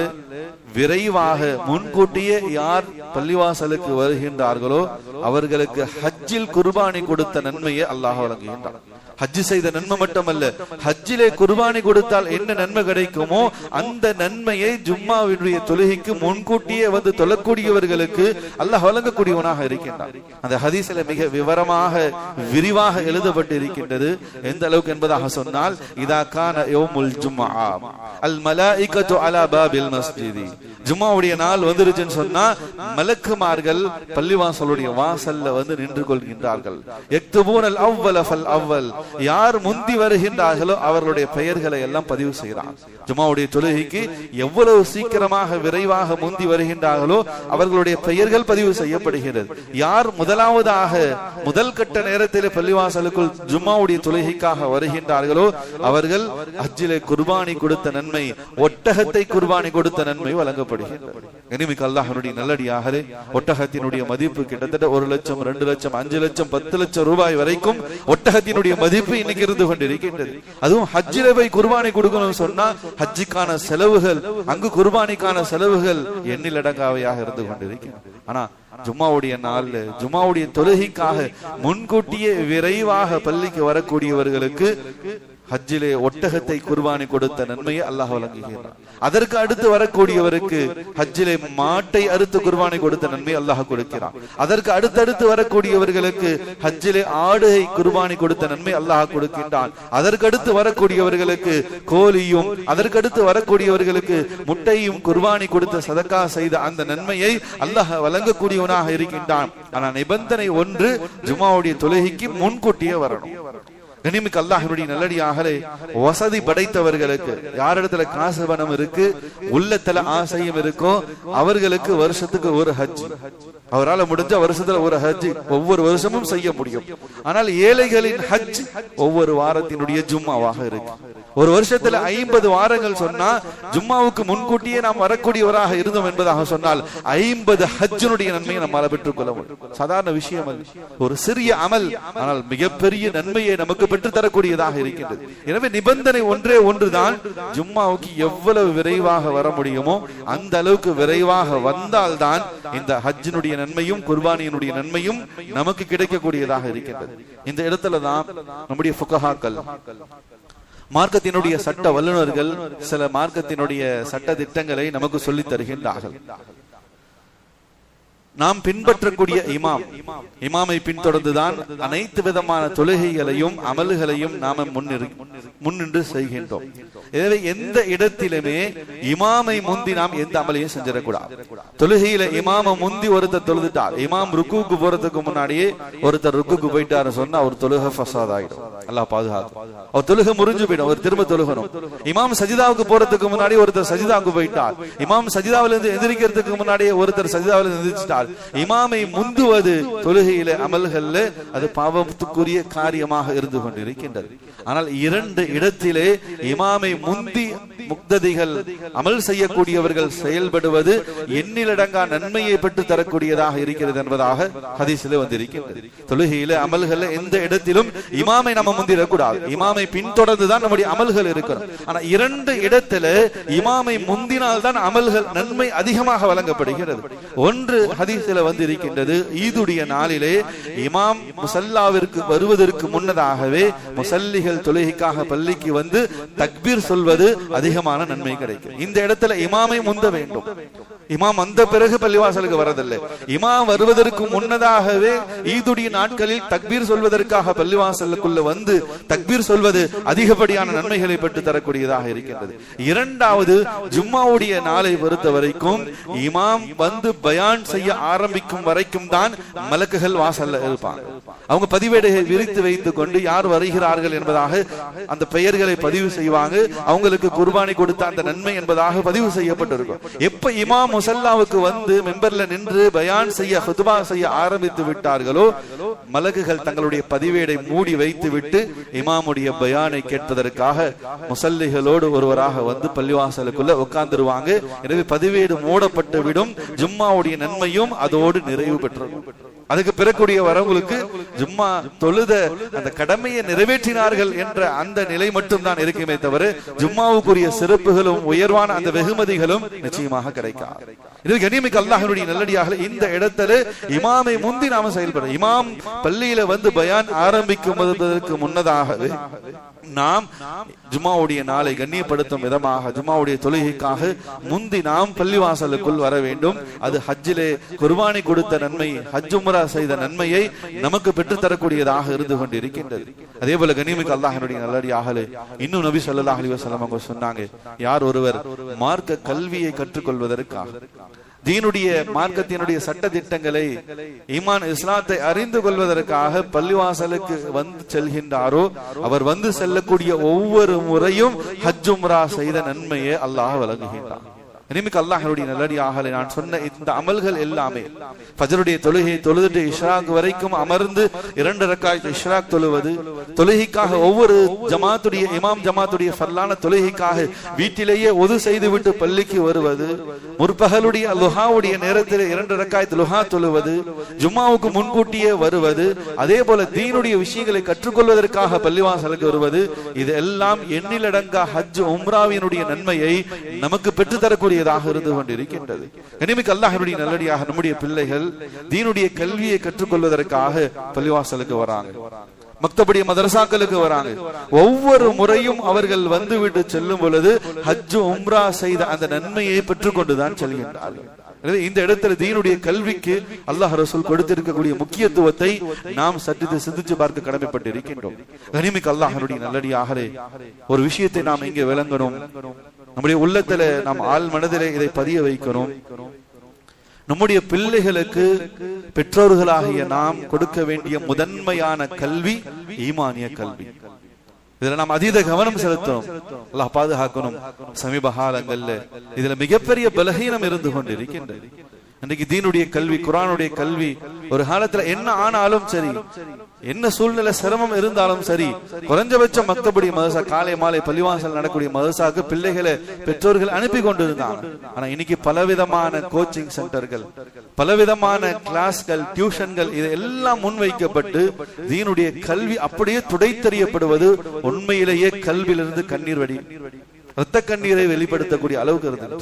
விரைவாக முன்கூட்டியே யார் பள்ளிவாசலுக்கு வருகின்றார்களோ அவர்களுக்கு ஹஜ்ஜில் குர்பானி கொடுத்த நன்மையை அல்லாஹ் வழங்குகின்றார். ஹஜ் செய்த நன்மை மட்டுமல்ல, ஹஜ்ஜிலே குர்பானி கொடுத்தால் என்ன நன்மை கிடைக்குமோ அந்த நன்மையை ஜும்மாவினுடைய தொழுகைக்கு முன்கூட்டியே வந்து தொழக்கூடியவர்களுக்கு அல்லாஹ் வழங்கக்கூடியவனாக இருக்கின்றார். அந்த ஹதீஸில் மிக விவரமாக விரிவாக எழுதப்பட்டு இருக்கின்றது. எந்த அளவுக்கு என்பதாக சொன்னால், இதா கான யௌமுல் ஜும்ஆ அல் மலாயிகத்து அலா பாபில் மஸ்ஜிதி, ஜும்மாவுடைய நாள் வந்துருச்சுன்னு சொன்னா மலக்குமார்கள் பள்ளிவாசலுடைய வாசல்ல வந்து நின்று கொள்கின்றார்கள். யக்துபூனல் அவ்வல ஃபல் அவ்வல், யார் முந்தி வருகின்றார்களோ அவர்களுடைய பெயர்களை எல்லாம் பதிவு செய்கிறார். ஜும்மாவுடைய தொழுகைக்கு எவ்வளவு சீக்கிரமாக விரைவாக முந்தி வருகின்றார்களோ அவர்களுடைய பெயர்கள் பதிவு செய்யப்படுகிறது. யார் முதலாவதாக முதல் கட்ட நேரத்தில் பள்ளிவாசலுக்குள் ஜும்மாவுடைய தொழுகைக்காக வருகின்றார்களோ அவர்கள் ஹஜ்ஜிலே குர்பானி கொடுத்த நன்மை, ஒட்டகத்தை குர்பானி கொடுத்த நன்மை வழங்கப்படுகிறது. கனிமிக்க அல்லாஹ்வுடைய நல்லடியார்களே, ஒட்டகத்தினுடைய மதிப்பு கிட்டத்தட்ட 1 லட்சம், 2 லட்சம், 5 லட்சம், 10 லட்சம் ரூபாய் வரைக்கும் ஒட்டகத்தினுடைய மதிப்பு இன்னைக்கு இருந்து கொண்டிருக்கின்றது. அதுவும் ஹஜ்ஜிலே போய் குர்பானி கொடுக்கணும்னு சொன்னா ஹஜ்ஜுக்கான செலவுகள், அங்கு குர்பானிக்கான செலவுகள் எண்ணிலடங்காவையாக இருந்து கொண்டிருக்கிறது. ஆனா ஜும்மாவுடைய நாள்ல ஜும்மாவுடைய தொழுகைக்காக முன்கூட்டியே விரைவாக பள்ளிக்கு வரக்கூடியவர்களுக்கு ஹஜ்ஜிலே ஒட்டகத்தை குர்பானி கொடுத்த நன்மையை அல்லாஹ் வழங்குகிறார். அதற்கு அடுத்து வரக்கூடியவருக்கு ஹஜ்ஜிலே மாட்டை அறுத்து குர்பானி கொடுத்த நன்மை அல்லாஹ் கொடுக்கிறான். அதற்கு அடுத்தடுத்து வரக்கூடியவர்களுக்கு ஹஜ்ஜிலே ஆடுகை குர்பானி கொடுத்த நன்மை அல்லாஹ் கொடுக்கின்றான். அதற்கடுத்து வரக்கூடியவர்களுக்கு கோழியும், அதற்கடுத்து வரக்கூடியவர்களுக்கு முட்டையும் குர்பானி கொடுத்த சதக்கா செய்த அந்த நன்மையை அல்லாஹ் வழங்கக்கூடியவனாக இருக்கின்றான். ஆனா நிபந்தனை ஒன்று, ஜும்மாவுடைய தொழுகைக்கு முன்கூட்டியே வரணும். கனிமிக்க அல்லாஹ்வுடைய நல்லடியார்களே, வசதி படைத்தவர்களுக்கு, யாரிடத்துல காசு பணம் இருக்கு, உள்ளத்துல ஆசையும் இருக்கோ அவர்களுக்கு வருஷத்துக்கு ஒரு ஹஜ், அவரால் முடிஞ்ச வருஷத்துல ஒரு ஹஜ் ஒவ்வொரு வருஷமும் செய்ய முடியும். ஆனால் ஏழைகளின் ஹஜ் ஒவ்வொரு வாரத்தினுடைய ஜும்மாவாக இருக்கு. ஒரு வருஷத்துல 50 வாரங்கள் சொன்னா ஜும்மாவுக்கு முன்கூட்டியே நாம் வரக்கூடியவராக இருந்தோம் என்பதாக சொன்னால் 50 ஹஜ்ஜினுடைய நன்மையை நம்மால் பெற்றுக் கொள்ள முடியும். சாதாரண விஷயம் அல்ல, ஒரு சிறிய அமல், ஆனால் மிகப்பெரிய நன்மையை நமக்கு பெற்றுத் தரக்கூடியதாக இருக்கின்றது. எனவே நிபந்தனை ஒன்றே ஒன்றுதான், ஜும்மாவுக்கு எவ்வளவு விரைவாக வர முடியுமோ அந்த அளவுக்கு விரைவாக வந்தால்தான் இந்த ஹஜ்ஜினுடைய நன்மையும் குர்பானியினுடைய நன்மையும் நமக்கு கிடைக்கக்கூடியதாக இருக்கின்றது. இந்த இடத்துலதான் நம்முடைய ஃபுகஹாக்கள், மார்க்கத்தினுடைய சட்ட வல்லுநர்கள் சில மார்க்கத்தினுடைய சட்ட திட்டங்களை நமக்கு சொல்லித் தருகின்றார்கள். நாம் பின்பற்றக்கூடிய இமாமை பின்தொடர்ந்துதான் அனைத்து விதமான தொழுகைகளையும் அமல்களையும் நாம முன்னின்று செய்கின்றோம். எனவே எந்த இடத்திலுமே இமாமை முந்தி நாம் எந்த அமலையும் செஞ்சிடக்கூடாது. தொழுகையில இமாம முந்தி ஒருத்தர் தொழுதுட்டார், இமாம் ருக்குக்கு போறதுக்கு முன்னாடியே ஒருத்தர் ருக்குக்கு போயிட்டாரு சொன்னா அவர் தொழுகை ஃபஸாத் ஆயிடும். அல்லாஹ் பாதுகாக்கும். அவர் தொழுகை முறிஞ்சு போயிடும், அவர் திரும்ப தொழுகணும். இமாம் சஜிதாவுக்கு போறதுக்கு முன்னாடி ஒருத்தர் சஜிதாவுக்கு போயிட்டார், இமாம் சஜிதாவிலிருந்து எந்திரிக்கிறதுக்கு முன்னாடியே ஒருத்தர் சஜிதாவிலிருந்து எந்திரிச்சிட்டார். இமாமை முந்துவது தொழுகையில அமல்கள்ல அது பாவத்துக்குரிய காரியமாக இருந்து கொண்டிருக்கின்றது. ஆனால் 2 இடத்திலே இமாமை முந்தி முக்ததிகள் அமல் செய்யக்கூடியவர்கள் செயல்படுவது எண்ணிலடங்கா நன்மையை பெற்று தரக்கூடியதாக இருக்கிறது என்பதாக ஹதீஸிலே வந்திருக்கின்றது. தொழுகையில அமல்கள் எந்த இடத்திலும் இமாமை நம்ம முந்திடக்கூடாது, இமாமை பின்தொடர்ந்துதான் நம்முடைய அமல்கள் இருக்கிறோம். ஆனா 2 இடத்துல இமாமை முந்தினால் தான் அமல்கள் நன்மை அதிகமாக வழங்கப்படுகிறது. ஒன்று ஹதீஸில வந்திருக்கின்றது, ஈதுடைய நாளிலே இமாம் முசல்லாவிற்கு வருவதற்கு முன்னதாகவே முசல்லிகள் தொழுகைக்காக பள்ளிக்கு வந்து தக்பீர் சொல்வது அதிகமான நன்மை கிடைக்கும். இந்த இடத்துல இமாமை முந்த வேண்டும். இமாம் வந்த பிறகு பள்ளிவாசலுக்கு வரதில்லை, இமாம் வருவதற்கு முன்னதாகவே ஈதுடைய நாட்களில் தக்பீர் சொல்வதற்காக பள்ளிவாசலுக்குள்ள வந்து தக்பீர் சொல்வது அதிகப்படியான நன்மைகளை பெற்று தரக்கூடியதாக இருக்கின்றது. இரண்டாவது, ஜும்மாவுடைய நாளை பொறுத்த வரைக்கும் இமாம் வந்து பயான் செய்ய ஆரம்பிக்கும் வரைக்கும் தான் மலக்குகள் வாசல்ல இருப்பாங்க. அவங்க பதிவேடுகளை விரித்து வைத்துக் கொண்டு யார் வருகிறார்கள் என்பதாக அந்த பெயர்களை பதிவு செய்வாங்க. அவங்களுக்கு குர்பானி கொடுத்த அந்த நன்மை என்பதாக பதிவு செய்யப்பட்டிருக்கும். எப்ப இமாம் முசல்லாவுக்கு வந்து மெம்பர்ல நின்று பயான் செய்ய ஹுத்பா செய்ய ஆரம்பித்து விட்டார்களோ மலக்குகள் தங்களுடைய பதிவேடை மூடி வைத்து விட்டு இமாமுடைய பயானை கேட்பதற்காக முசல்லிகளோடு ஒருவராக வந்து பள்ளிவாசலுக்குள்ள உட்கார்ந்துருவாங்க. எனவே பதிவேடு மூடப்பட்டு விடும், ஜும்மாவுடைய நன்மையும் அதோடு நிறைவு பெற்றிருக்கும். அதுக்கு பிறக்கூடிய வரவங்களுக்கு ஜும்மா தொழுத அந்த கடமையை நிறைவேற்றினார்கள் என்ற அந்த நிலை மட்டும் தான் இருக்குமே தவிர ஜும்மாவுக்குரிய சிறப்புகளும் உயர்வான அந்த வெகுமதிகளும் நிச்சயமாக கிடைக்காது. இது கண்ணியமிக்க அல்லாஹ்வுடைய நல்லடியாக இந்த இடத்துல இமாமை முந்தி நாம செயல்படும். இமாம் பள்ளியில வந்து பயான் ஆரம்பிக்குவதற்கு முன்னதாகவே நாம் ஜும்மாவுடைய நாளை கண்ணியப்படுத்தும் விதமாக ஜும்மாவுடைய தொழுகைக்காக முந்தி நாம் பள்ளிவாசலுக்குள் வர வேண்டும். அது ஹஜ்ஜிலே குர்பானி கொடுத்த நன்மை, ஹஜ் உம்ரா செய்த நன்மையை நமக்கு பெற்று தரக்கூடியதாக இருந்து கொண்டிருக்கின்றது. அதே போல கண்ணியமிக்க அல்லாஹ்வுடைய நல்லடியார்களே, இன்னும் நபி ஸல்லல்லாஹு அலைஹி வஸல்லம் அவங்க சொன்னாங்க, யார் ஒருவர் மார்க்க கல்வியை கற்றுக்கொள்வதற்காக தீனுடைய மார்க்கத்தினுடைய சட்ட திட்டங்களை ஈமான் இஸ்லாத்தை அறிந்து கொள்வதற்காக பள்ளிவாசலுக்கு வந்து செல்கின்றாரோ அவர் வந்து செல்லக்கூடிய ஒவ்வொரு முறையும் ஹஜ் உம்ரா செய்த நன்மையை அல்லாஹ் வழங்குகின்றான். இனிமிக்கு அல்லாஹ்வுடைய நல்லடியார்களே, நான் சொன்ன இந்த அமல்கள் எல்லாமே ஃபஜ்ருடைய தொழுகை தொழுது இஷ்ராக் வரைக்கும் அமர்ந்து 2 ரக்காத் இஷ்ராக் தொழுவது, தொழுகைக்காக ஒவ்வொரு ஜமாத்துடைய இமாம் ஜமாத்துடைய ஃபர்லான தொழுகைக்காக வீட்டிலேயே ஒது செய்துவிட்டு பள்ளிக்கு வருவது, முற்பகலுடைய லுஹாவுடைய நேரத்தில் 2 ரக்காத் லுஹா தொழுவது, ஜும்மாவுக்கு முன்கூட்டியே வருவது, அதே போல தீனுடைய விஷயங்களை கற்றுக்கொள்வதற்காக பள்ளிவாசலுக்கு வருவது, இது எல்லாம் எண்ணிலடங்கா ஹஜ் உம்ராவினுடைய நன்மையை நமக்கு பெற்றுத்தரக்கூடிய இருந்து கொண்டிருக்கின்றது. கனிமிக்கு அல்லாஹ்வுடைய நல்லடியாக நம்முடைய பிள்ளைகள் தீனுடைய கல்வியை கற்றுக்கொள்வதற்காக பள்ளிவாசலுக்கு வராங்க, மக்தபுடைய மதரசாக்களுக்கு வராங்க. ஒவ்வொரு முறையும் அவர்கள் வந்துவிட்டு செல்லும் பொழுது ஹஜ் உம்ரா செய்த அந்த நன்மையை பெற்றுக்கொண்டுதான் செல்கின்றார்கள். இந்த இடத்துல தீனுடைய கல்விக்கு அல்லாஹ் ரசூல் கொடுத்திருக்கக்கூடிய முக்கியத்துவத்தை நாம் சற்று சிந்திச்சு பார்க்க கடமைப்பட்டு இருக்கின்றோம். கனிமிக்கு அல்லாஹ்வுடைய நல்லடியாகவே ஒரு விஷயத்தை நாம் இங்கே விளங்கணும், நம்முடைய உள்ளத்துல நாம் ஆள் மனதிலே இதை பதிய வைக்கணும். நம்முடைய பிள்ளைகளுக்கு பெற்றோர்களாகிய நாம் கொடுக்க வேண்டிய முதன்மையான கல்வி ஈமானிய கல்வி. இதுல நாம் அதீத கவனம் செலுத்தணும், அல்லாஹ் பாதுகாக்கணும். சமீப காலங்கள்ல இதுல மிகப்பெரிய பலகீனம் இருந்து கொண்டிருக்கின்றது. இன்னைக்கு தீனுடைய கல்வி, குர்ஆனுடைய கல்வி ஒரு காலத்துல என்ன ஆனாலும் சரி, என்ன சூழ்நிலை சிரமம் இருந்தாலும் சரி, குறைஞ்சபட்சம் மக்தபுடைய மதரசா காலை மாலை பள்ளிவாசல் நடக்கூடிய மதரசாக்கு பிள்ளைகளை பெற்றோர்கள் அனுப்பி கொண்டிருந்தாங்க. ஆனா இன்னைக்கு பலவிதமான கோச்சிங் சென்டர்கள், பலவிதமான கிளாஸ்கள், டியூஷன்கள் இது எல்லாம் முன்வைக்கப்பட்டு தீனுடைய கல்வி அப்படியே துடைத்தெறியப்படுவது உண்மையிலேயே கல்வியிலிருந்து கண்ணீர் வடி இரத்த கண்ணீரை வெளிப்படுத்தக்கூடிய அளவுக்கு இருந்தது.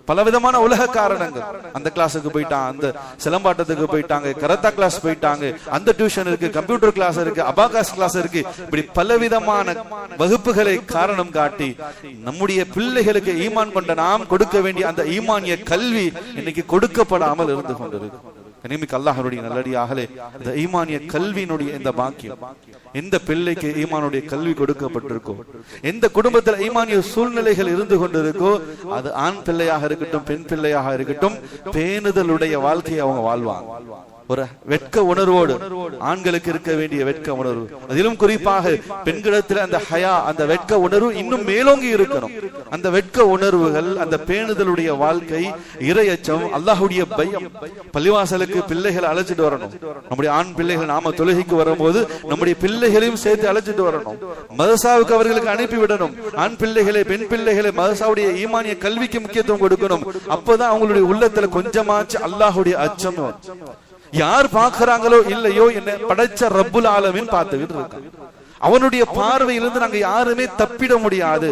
பலவிதமான உலக காரணங்கள், அந்த கிளாஸுக்கு போயிட்டாங்க, அந்த சிலம்பாட்டத்துக்கு போயிட்டாங்க, கராத்தே கிளாஸ் போயிட்டாங்க, அந்த டியூஷன் இருக்கு, கம்ப்யூட்டர் கிளாஸ் இருக்கு, அபாகஸ் கிளாஸ் இருக்கு, இப்படி பலவிதமான வகுப்புகளை காரணம் காட்டி நம்முடைய பிள்ளைகளுக்கு ஈமான் கொண்ட நாம் கொடுக்க வேண்டிய அந்த ஈமானிய கல்வி இன்னைக்கு கொடுக்கப்படாமல் இருந்து கொண்டிருக்கு. கனிமிக்கு அல்லாஹ்வுடைய நல்லடியாகவே இந்த ஈமானிய கல்வியினுடைய இந்த பாக்கியம் எந்த பிள்ளைக்கு ஈமானுடைய கல்வி கொடுக்கப்பட்டிருக்கோ, எந்த குடும்பத்தில் ஈமானிய சூழ்நிலைகள் இருந்து கொண்டிருக்கோ, அது ஆண் பிள்ளையாக இருக்கட்டும் பெண் பிள்ளையாக இருக்கட்டும், பேணுதலுடைய வாழ்க்கையை அவங்க வாழ்வாங்க. ஒரு வெட்க உணர்வோடு, ஆண்களுக்கு இருக்க வேண்டிய வெட்க உணர்வு, அதிலும் குறிப்பாக பெண்களிடத்தில் அந்த ஹயா, அந்த வெட்க உணர்வு இன்னும் மேலோங்கி இருக்கணும். அந்த வெட்க உணர்வுகள், அந்த பேணுதலுடைய வாழ்க்கை, இறையச்சம், அல்லாஹ்வுடைய பயம். பள்ளிவாசலுக்கு பிள்ளைகளை அழைச்சிட்டு வரணும். நம்முடைய ஆண் பிள்ளைகள் நாம தொழுகைக்கு வரும்போது நம்முடைய பிள்ளைகளையும் சேர்த்து அழைச்சிட்டு வரணும். மதரசாவுக்கு அவர்களுக்கு அனுப்பி விடணும். ஆண் பிள்ளைகளை பெண் பிள்ளைகளை மதரசாவுடைய ஈமானிய கல்விக்கு முக்கியத்துவம் கொடுக்கணும். அப்பதான் அவங்களுடைய உள்ளத்துல கொஞ்சமாச்சு அல்லாஹ்வுடைய அச்சம். யார் பார்க்கிறாங்களோ இல்லையோ, என்ன படைச்ச ரப்புல் ஆலமீன் பார்த்துக்கிட்டு இருக்கான். அவனுடைய பார்வையிலிருந்து நாங்க யாருமே தப்பிட முடியாது.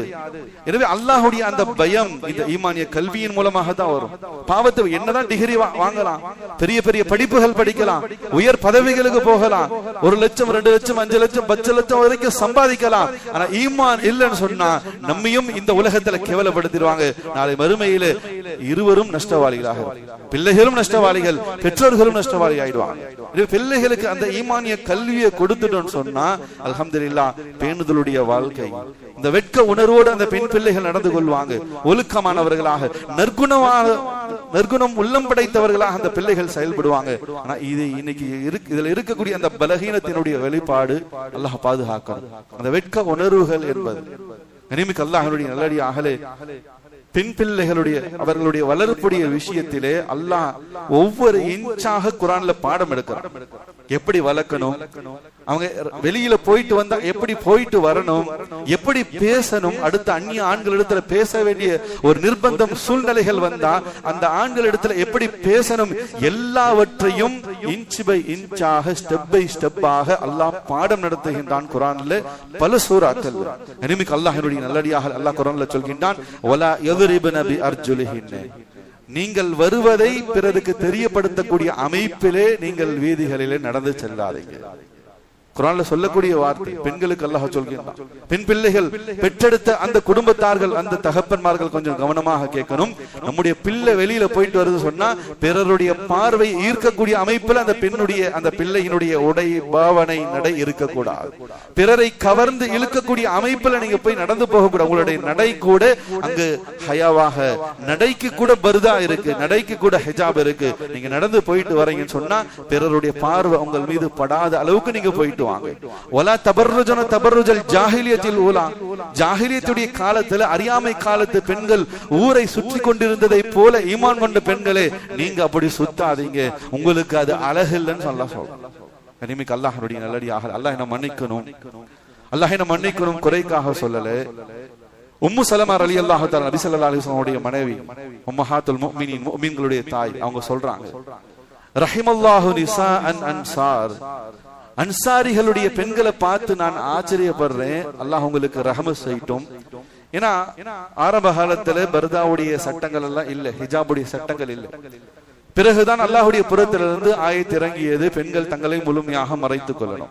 எனவே அல்லாஹ்வுடைய அந்த பயம் இந்த ஈமானிய கல்வியின் மூலமாக தான் வரும். பாவத்தை என்னதான் டிகிரி வாங்கலாம், பெரிய பெரிய படிப்புகள் படிக்கலாம், உயர் பதவிகளுக்கு போகலாம், 1 லட்சம் 2 லட்சம் 5 லட்சம் 10 லட்சம் வரைக்கும் சம்பாதிக்கலாம். ஆனா ஈமான் இல்லைன்னு சொன்னா நம்மையும் இந்த உலகத்துல கேவலப்படுத்திடுவாங்க. நாளை மறுமையில இருவரும் நஷ்டவாளிகளாக, பிள்ளைகளும் நஷ்டவாளிகள், பெற்றோர்களும் நஷ்டவாளி ஆயிடுவாங்க. பிள்ளைகளுக்கு அந்த ஈமானிய கல்வியை கொடுத்துட்டோம்னு சொன்னா அல்ஹம்துலில்லாஹ் பேணுதலுடைய வாழ்க்கை, இந்த வெட்க உணர்வோடு அந்த பெண் பிள்ளைகள் நடந்து கொள்வாங்க. ஒழுக்கமானவர்களாக, நற்குணம் உள்ளம் படைத்தவர்களாக அந்த பிள்ளைகள் செயல்படுவாங்க. ஆனா இது இன்னைக்கு இதுல இருக்கக்கூடிய அந்த பலகீனத்தினுடைய வெளிப்பாடு அல்லாஹ் பாதுகாக்கணும். அந்த வெட்க உணர்வுகள் என்பது கனிமிக்கு அல்லாஹ்வுடைய நல்லடியாகவே பெண் பிள்ளைகளுடைய அவர்களுடைய வளர்ப்புடைய விஷயத்திலே அல்லாஹ் ஒவ்வொரு இன்ச்சாக குர்ஆன்ல பாடம் எடுக்கிறான். எப்படி வளர்க்கணும், அவங்க வெளியில போயிட்டு வந்தா எப்படி போயிட்டு வரணும், எப்படி பேசணும், அடுத்த அந்நிய ஆண்களிடத்துல பேச வேண்டிய ஒரு நிர்பந்தம் சூழ்நிலைகள் வந்தா அந்த ஆண்களிடத்துல எப்படி பேசணும், எல்லாவற்றையும் இன்ச் பை இன்ச்சாக ஸ்டெப் பை ஸ்டெப்பாக அல்லாஹ் பாடம் நடத்துகின்றான் குர்ஆன்ல பல சூறாக்கள். நபிக்கு அல்லாஹ்வுடைய நல்லடியாக அல்லாஹ் குர்ஆன்ல சொல்கின்றான், வலா யத்ரிபன பி அர்ஜுலிஹின்ன, நீங்கள் வருவதை பிறருக்கு தெரியப்படுத்தக்கூடிய அமைப்பிலே நீங்கள் வீதிகளிலே நடந்து செல்லாதீங்க. குர்ஆன்ல சொல்லக்கூடிய வார்த்தை பெண்களுக்கு அல்லாஹ் சொல்கிறான். பெண் பிள்ளைகள் பெற்றெடுத்த அந்த குடும்பத்தார்கள், அந்த தகப்பன்மார்கள் கொஞ்சம் கவனமாக கேட்கணும். நம்முடைய பிள்ளை வெளியில போயிட்டு வருது சொன்னா பிறருடைய பார்வை ஈர்க்கக்கூடிய அமைப்புல அந்த பிள்ளையினுடைய உடை, பாவனை, நடை இருக்கக்கூடாது. பிறரை கவர்ந்து இழுக்கக்கூடிய அமைப்புல நீங்க போய் நடந்து போக கூடாது. உங்களுடைய நடை கூட அங்கு ஹயாவாக, நடைக்கு கூட பர்தா இருக்கு, நடைக்கு கூட ஹிஜாப் இருக்கு. நீங்க நடந்து போயிட்டு வரீங்கன்னு சொன்னா பிறருடைய பார்வை உங்கள் மீது படாத அளவுக்கு நீங்க போயிட்டு வாங்க. வலா தபர்ருஜன தபர்ருஜல் ஜாஹிலியத்தில் ஊலா, ஜாஹிலியத்துடைய காலத்துல, அறியாமை காலத்து பெண்கள் ஊரை சுற்றி கொண்டிருந்ததை போல ஈமான் கொண்ட பெண்களே நீங்க அப்படி சுத்தாதீங்க, உங்களுக்கு அது அழகு இல்லைன்னு சொல்ல சொல்றோம். கனிமிக்கு அல்லாஹ்வுடைய நல்லடியாக அல்லாஹ் என்ன மன்னிக்கணும், அல்லாஹ் என்ன மன்னிக்கணும், குறைக்காக சொல்லல. உம்மு சலமா ரலியல்லாஹு தஆலா நபி ஸல்லல்லாஹு அலைஹி வஸல்லம் உடைய மனைவி, உம்மஹாத்துல் முஃமினீன், முஃமின்களுடைய தாய். அவங்க சொல்றாங்க, ரஹிமல்லாஹு நிசாஅன் அன்சார், அன்சாரிகளுடைய பெண்களை பார்த்து நான் ஆச்சரியப்படுறேன், அல்லாஹ் உங்களுக்கு ரஹமத் செய்யட்டும். ஏன்னா ஆரம்ப காலத்துல பர்தாவுடைய சட்டங்கள் எல்லாம் இல்ல, ஹிஜாபுடைய சட்டங்கள் இல்ல. பிறகுதான் அல்லாஹ்வுடைய புறத்திலிருந்து ஆயத்து இறங்கியது, பெண்கள் தங்களை முழுமையாக மறைத்துக் கொள்ளணும்.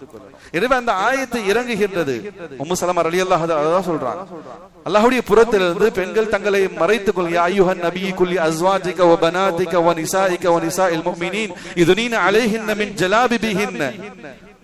எனவே அந்த ஆயத்து இறங்குகின்றது. உம்மு சலமா ரலியல்லாஹு தஆலா சொல்றாங்க, அல்லாஹ்வுடைய புறத்திலிருந்து பெண்கள் தங்களை மறைத்துக் கொள், யா அய்யுஹன் நபி குல்லி அஸ்வாஜிக வ பனாதிக வ நிசாஇக வ நிசாஇல் முஃமினீன் யுதுனீன அலைஹின்ன மின் ஜலாபிபிஹின்ன.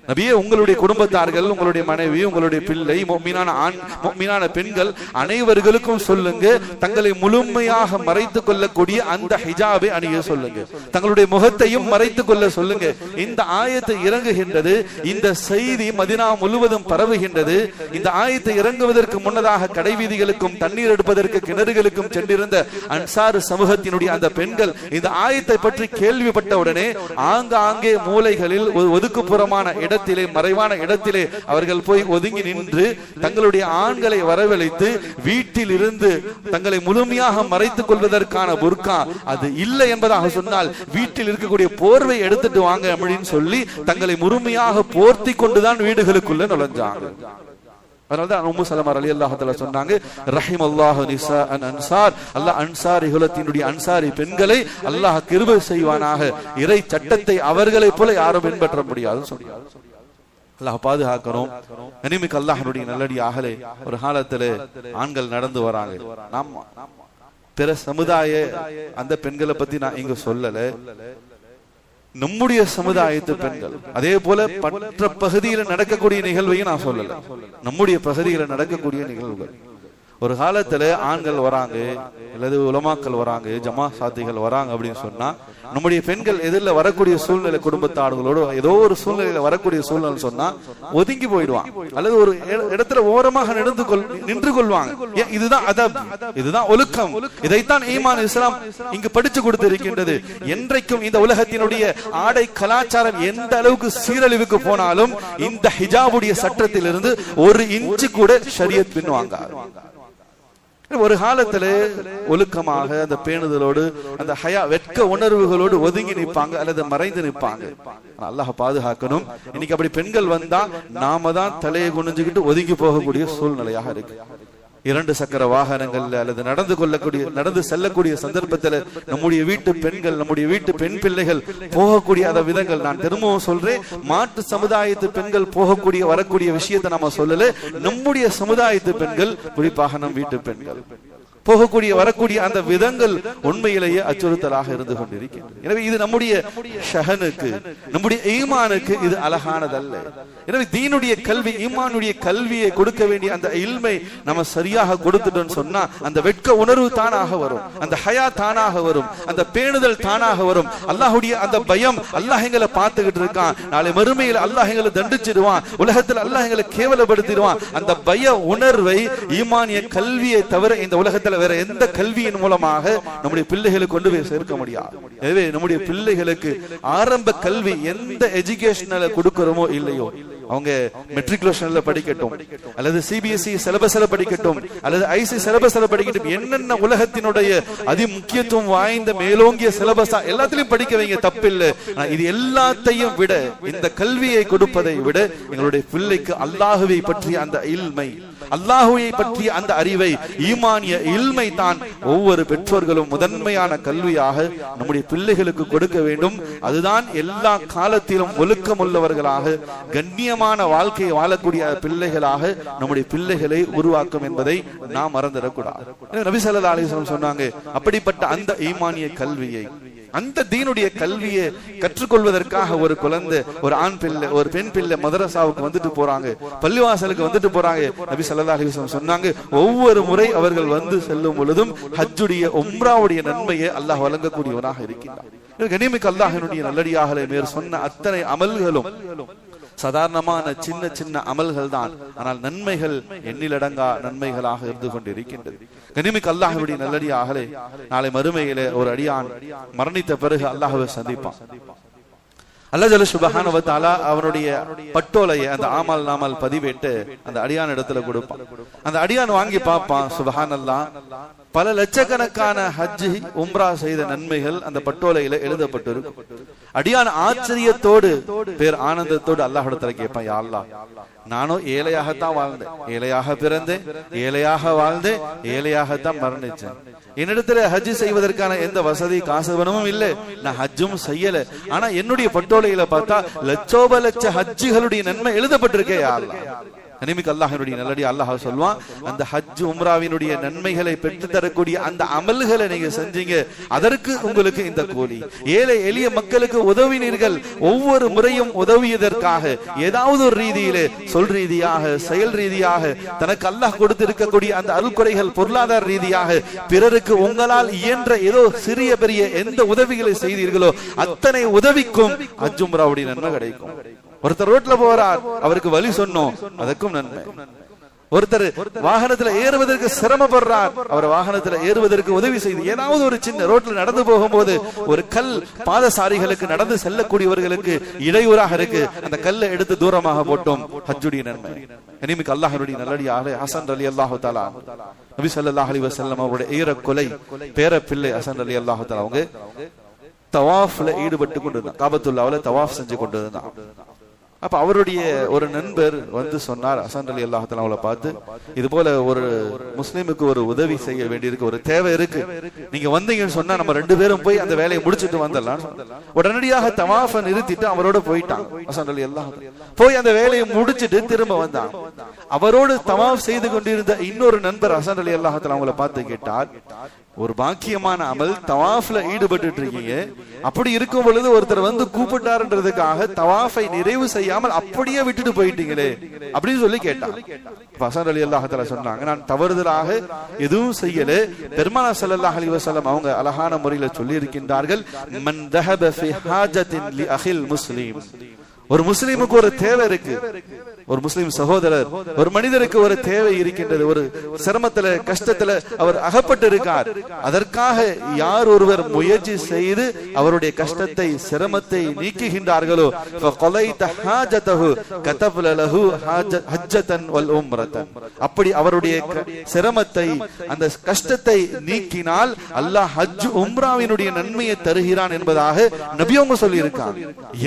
நபியே, உங்களுடைய குடும்பத்தார்கள், உங்களுடைய மனைவி, உங்களுடைய பிள்ளை, முஃமினான பெண்கள் அனைவர்களுக்கும் சொல்லுங்க, தங்களை முழுமையாக மறைத்துக் கொள்ளக்கூடிய அந்த ஹிஜாபை அணிய சொல்லுங்க, தங்களுடைய முகத்தையும் மறைத்துக் கொள்ள சொல்லுங்க. இந்த ஆயத்து இறங்குகின்றது, இந்த செய்தி மதீனா முழுவதும் பரவுகின்றது. இந்த ஆயத்து இறங்குவதற்கு முன்னதாக கடைவீதிகளுக்கும் தண்ணீர் எடுப்பதற்கு கிணறுகளுக்கும் சென்றிருந்த அன்சார் சமூகத்தினுடைய அந்த பெண்கள் இந்த ஆயத்தை பற்றி கேள்விப்பட்டவுடனே ஆங்காங்கே மூலைகளில் ஒதுக்குப்புறமான இடத்திலே, மறைவான இடத்திலே அவர்கள் போய் ஒதுங்கி நின்று தங்களுடைய ஆண்களை வரவழைத்து வீட்டில் இருந்து தங்களை முழுமையாக மறைத்துக் கொள்வதற்கான புர்கா அது இல்லை என்பதாக சொன்னால் வீட்டில் இருக்கக்கூடிய போர்வை எடுத்துட்டு வாங்க அப்படின்னு சொல்லி தங்களை முழுமையாக போர்த்தி கொண்டுதான் வீடுகளுக்குள்ள நுழைஞ்சாங்க. அதனால்தான் உம்மு சலமா ரலியல்லாஹு தஆலா சொன்னாங்க, ரஹிமல்லாஹு நிசாஅன் அன்சார், அல்லாஹ் அன்சாரி குலத்தினுடைய அன்சாரி பெண்களை அல்லாஹ் கிருபை செய்வானாக. இறை சட்டத்தை அவர்களைப் போல யாரும் பின்பற்ற முடியாது சொன்னார். அல்லாஹ் பாதுகாக்கணும். கனிமிக்கு அல்லாஹ்வுடைய நல்லடியாகலே ஒரு காலத்துல ஆண்கள் நடந்து வராங்க. நாம் பிற சமுதாய அந்த பெண்களை பத்தி நான் இங்க சொல்லல, நம்முடைய சமுதாயத்து பெண்கள் அதே போல மற்ற பகுதியில நடக்கக்கூடிய நிகழ்வையும் நான் சொல்லல, நம்முடைய பகுதியில நடக்கக்கூடிய நிகழ்வுகள். ஒரு காலத்துல ஆண்கள் வராங்க, அல்லது உலமாக்கள் வராங்க, ஜமா சாத்திகள் வராங்க அப்படின்னு சொன்னா நம்முடைய பெண்கள் எதிரில் வரக்கூடிய சூழ்நிலை, குடும்பத்தாடுகளோடு ஏதோ ஒரு சூழ்நிலையில வரக்கூடிய சூழ்நிலை சொன்னா ஒதுங்கி போயிடுவாங்க, அல்லது ஒரு இடத்துல ஓரமாக நின்று கொள்வாங்க. இதுதான் அதப், இதுதான் ஒழுக்கம். இதைத்தான் ஈமான் இஸ்லாம் இங்கு படிச்சு கொடுத்திருக்கின்றது. என்றைக்கும் இந்த உலகத்தினுடைய ஆடை கலாச்சாரம் எந்த அளவுக்கு சீரழிவுக்கு போனாலும் இந்த ஹிஜாபுடைய சட்டத்திலிருந்து ஒரு இன்ச்சு கூட ஷரியத் பின்வாங்க. ஒரு காலத்துல ஒழுக்கமாக அந்த பேணுதலோடு அந்த ஹயா வெட்க உணர்வுகளோடு ஒதுங்கி நிற்பாங்க அல்லது மறைந்து நிற்பாங்க. அல்லாஹ் பாதுகாக்கணும். இன்னைக்கு அப்படி பெண்கள் வந்தா நாம தான் தலையை குனிஞ்சுக்கிட்டு ஒதுங்கி போகக்கூடிய சூழ்நிலையாக இருக்கு. 2 சக்கர வாகனங்கள்ல அல்லது நடந்து செல்லக்கூடிய சந்தர்ப்பத்துல நம்முடைய வீட்டு பெண்கள், நம்முடைய வீட்டு பெண் பிள்ளைகள் போகக்கூடிய அந்த விதங்கள், நான் திரும்பவும் சொல்றேன், மாற்று சமுதாயத்து பெண்கள் போகக்கூடிய வரக்கூடிய விஷயத்தை நம்ம சொல்லல, நம்முடைய சமுதாயத்து பெண்கள், குறிப்பாக நம் வீட்டு பெண்கள் போகக்கூடிய வரக்கூடிய அந்த விதங்கள் உண்மையிலேயே அச்சுறுத்தலாக இருந்து கொண்டிருக்கின்றன. எனவே இது நம்முடைய ஷஹனுக்கு, நம்முடைய ஈமானுக்கு இது அழகானதல்ல. எனவே தீனுடைய கல்வி, ஈமானுடைய கல்வியை கொடுக்க வேண்டிய அந்த இல்மை நம்ம சரியாக கொடுத்துட்டோம்னு சொன்னா அந்த வெட்க உணர்வு தானாக வரும், அந்த ஹயா தானாக வரும், அந்த பேணுதல் தானாக வரும். அல்லாஹ்வுடைய அந்த பயம், அல்லாஹ் எங்களை பார்த்துக்கிட்டு இருக்கான், நாளை மறுமையில் அல்லாஹ் எங்களை தண்டிச்சிடுவான், உலகத்தில் அல்லாஹ் எங்களை கேவலப்படுத்திடுவான், அந்த பய உணர்வை ஈமானிய கல்வியை தவிர இந்த உலகத்தில் வேற எந்த கல்வியின் மூலமாக நம்முடைய பிள்ளைகளுக்கு கொண்டு போய் சேர்க்க முடியாது. எனவே நம்முடைய பிள்ளைகளுக்கு ஆரம்ப கல்வி எந்த எஜுகேஷன்ல கொடுக்கிறோமோ இல்லையோ, அவங்க மெட்ரிகுலேஷன்ல படிக்கட்டும், அல்லது சிபிஎஸ்இ சிலபஸ்ல படிக்கட்டும், அல்லது ஐசி சிலபஸ்ல படிக்கட்டும், என்னென்ன உலகத்தினுடைய அதி முக்கியத்துவம் வாய்ந்த மேலோங்கிய சிலபஸா எல்லாத்திலையும் படிக்க வைங்க, தப்பில்லை. இது எல்லாத்தையும் விட, இந்த கல்வியை கொடுப்பதை விட எங்களுடைய பிள்ளைக்கு அல்லாஹ்வை பற்றிய அந்த இல்மை, அல்லாஹுவை பற்றிய அந்த அறிவை, ஈமானிய இல்மை தான் ஒவ்வொரு பெற்றோர்களும் முதன்மையான கல்வியாக நம்முடைய பிள்ளைகளுக்கு கொடுக்க வேண்டும். அதுதான் எல்லா காலத்திலும் ஒழுக்கம் உள்ளவர்களாக கண்ணியமான வாழ்க்கையை வாழக்கூடிய பிள்ளைகளாக நம்முடைய பிள்ளைகளை உருவாக்கும் என்பதை நாம் மறந்துடக்கூடாது. நபி ஸல்லல்லாஹு அலைஹி வஸல்லம் சொன்னாங்க, அப்படிப்பட்ட அந்த ஈமானிய கல்வியை, அந்த தீனுடைய கல்வியை கற்றுக்கொள்வதற்காக ஒரு குழந்தை, ஒரு ஆண் பிள்ளை, ஒரு பெண் பிள்ளை மதரசாவுக்கு வந்துட்டு போறாங்க, பள்ளிவாசலுக்கு வந்துட்டு போறாங்க. நபி ஸல்லல்லாஹு அலைஹி வஸல்லம் சொன்னாங்க, ஒவ்வொரு முறை அவர்கள் வந்து செல்லும் பொழுதும் ஹஜ்ஜுடைய உம்ராவுடைய நன்மையை அல்லாஹ் வழங்கக்கூடியவனாக இருக்கின்றார். கனிமிக்க அல்லாஹ்வினுடைய நல்லடியார்களே, மேற் சொன்ன அத்தனை அமல்களும் சாதாரணமான சின்ன சின்ன அமல்கள் தான். ஆனால் நன்மைகள் எண்ணிலடங்கா நன்மைகளாக இருந்து கொண்டிருக்கின்றது. கனிமிக்க அல்லாஹ்வுடைய நல்லடியார்களே, நாளை மறுமையிலே ஒரு அடியான் மரணித்த பிறகு அல்லாஹ்வை சந்திப்பான். அல்லாஹ் ஜல்ல சுப்ஹானஹு வ தஆலா அவனுடைய பட்டோலையை, அந்த ஆமல் நாமல் பதிவேட்டு அந்த அடியான் இடத்துல கொடுப்பான். அந்த அடியான் வாங்கி பார்ப்பான். சுப்ஹானல்லாஹ், பல லட்சக்கணக்கான ஹஜ் உம்ரா செய்த நன்மைகள் அந்த பட்டோலையில எழுதப்பட்டிருக்கும். அடியான் ஆச்சரியத்தோடு, பேர் ஆனந்தத்தோடு அல்லாஹ் இடத்துல கேட்பான், யா அல்லாஹ், நானும் ஏழையாகத்தான் வாழ்ந்தேன், ஏழையாக பிறந்தேன், ஏழையாக வாழ்ந்தேன், ஏழையாகத்தான் மரணிச்சேன். என்னிடத்துல ஹஜ் செய்வதற்கான எந்த வசதி காசுவனமும் இல்லை, நான் ஹஜ்ஜும் செய்யல. ஆனா என்னுடைய பட்டோலையில பார்த்தா லட்சோப லட்ச ஹஜ்ஜுகளுடைய நன்மை எழுதப்பட்டிருக்கே. யா அல்லாஹ், கனிமிக்க அல்லாஹ்வினுடைய நல்லடி அல்லாஹ் சொல்வான், அந்த ஹஜ் உம்ராவினுடைய நன்மைகளை பெற்று தரக்கூடிய அந்த அமல்களை நீங்க செஞ்சீங்க, அதற்கு உங்களுக்கு இந்த கூலி. ஏழை எளிய மக்களுக்கு உதவினீர்கள். ஒவ்வொரு முறையும் உதவியதற்காக ஏதாவது ஒரு ரீதியிலே, சொல் ரீதியாக, செயல் ரீதியாக, தனக்கு அல்லாஹ் கொடுத்திருக்கக்கூடிய அந்த அருள்குறைகள் பொருளாதார ரீதியாக பிறருக்கு உங்களால் இயன்ற ஏதோ சிறிய பெரிய எந்த உதவிகளை செய்தீர்களோ அத்தனை உதவிக்கும் ஹஜ் உம்ராவுடைய நன்மை கிடைக்கும். ஒருத்தர் ரோட்ல போறார், அவருக்கு வழி சொன்னோம், அதற்கும் நன்மை. ஒருத்தர் வாகனத்துல ஏறுவதற்கு சிரமப்படுறார், அவர் வாகனத்துல ஏறுவதற்கு உதவி செய்து, ஏதாவது ஒரு சின்ன ரோட்ல நடந்து போகும்போது ஒரு கல் பாதசாரிகளுக்கு, நடந்து செல்லக்கூடியவர்களுக்கு இடையூறாக இருக்கு, அந்த கல்லை எடுத்து தூரமாக போட்டோம், ஹஜ்ஜுடைய நன்மை. கனிமிக்க அல்லாஹ்வுடைய நல்லடியார்களே, ஹசன் ரலியல்லாஹு தஆலா, நபி ஸல்லல்லாஹு அலைஹி வஸல்லம் அவருடைய ஏறக்குலை பேர பிள்ளை ஹசன் ரலியல்லாஹு தஆலா, அவங்க தவாஃப்ல ஈடுபட்டு கொண்டிருந்தார், காபத்துல்லாஹ்ல தவாஃப் செஞ்சு கொண்டிருந்தார். அப்ப அவருடைய ஒரு நண்பர் வந்து சொன்னார், ஹசன் ரலியல்லாஹு தஆலா அவளை பார்த்து, இது போல ஒரு முஸ்லிமுக்கு ஒரு உதவி செய்ய வேண்டியிருக்கு, ஒரு தேவை இருக்கு, நீங்க வந்தீங்கன்னு சொன்னா நம்ம ரெண்டு பேரும் போய் அந்த வேலையை முடிச்சுட்டு வந்துடலாம். உடனடியாக தவாஃபை நிறுத்திட்டு அவரோட போயிட்டாங்க. ஹசன் ரலியல்லாஹு போய் அந்த வேலையை முடிச்சுட்டு திரும்ப வந்தாங்க. அவரோடு தவாஃப் செய்து கொண்டிருந்த இன்னொரு நண்பர் ஹசன் ரலியல்லாஹு தஆலா அவங்களை பார்த்து கேட்டார், ஒரு பாக்கியமான அமல், தவாஃப்ல ஈடுபட்டு இருக்கீங்க, அப்படி இருக்கும் பொழுது ஒருத்தர் வந்து கூப்பிட்டாருன்றதுக்காக தவாஃபை நிறைவு செய்யாமல் அப்படியே விட்டுட்டு போயிட்டீங்களே அப்படின்னு சொல்லி கேட்டாங்க. ஹசன் ரலியல்லாஹு தஆலா சொன்னாங்க, நான் தவறுதலாக எதுவும் செய்யல. பெருமானார் ஸல்லல்லாஹு அலைஹி வஸல்லம் அவங்க அழகான முறையில சொல்லி இருக்கின்றார்கள், மன் தஹப ஃபி ஹாஜத்தின் லி அஹில் முஸ்லிம், ஒரு முஸ்லிமுக்கு ஒரு தேவை இருக்கு, ஒரு முஸ்லிம் சகோதரர், ஒரு மனிதருக்கு ஒரு தேவை இருக்கின்றது, ஒரு சிரமத்துல கஷ்டத்துல அவர் அகப்பட்டு இருக்கார், அதற்காக யார் ஒருவர் முயற்சி செய்து அவருடைய கஷ்டத்தை சிரமத்தை நீக்குகின்றார்களோ, அப்படி அவருடைய சிரமத்தை, அந்த கஷ்டத்தை நீக்கினால் அல்லாஹ் ஹஜ் உம்ராவினுடைய நன்மையை தருகிறான் என்பதாக நபி அவங்க சொல்லி இருக்காங்க.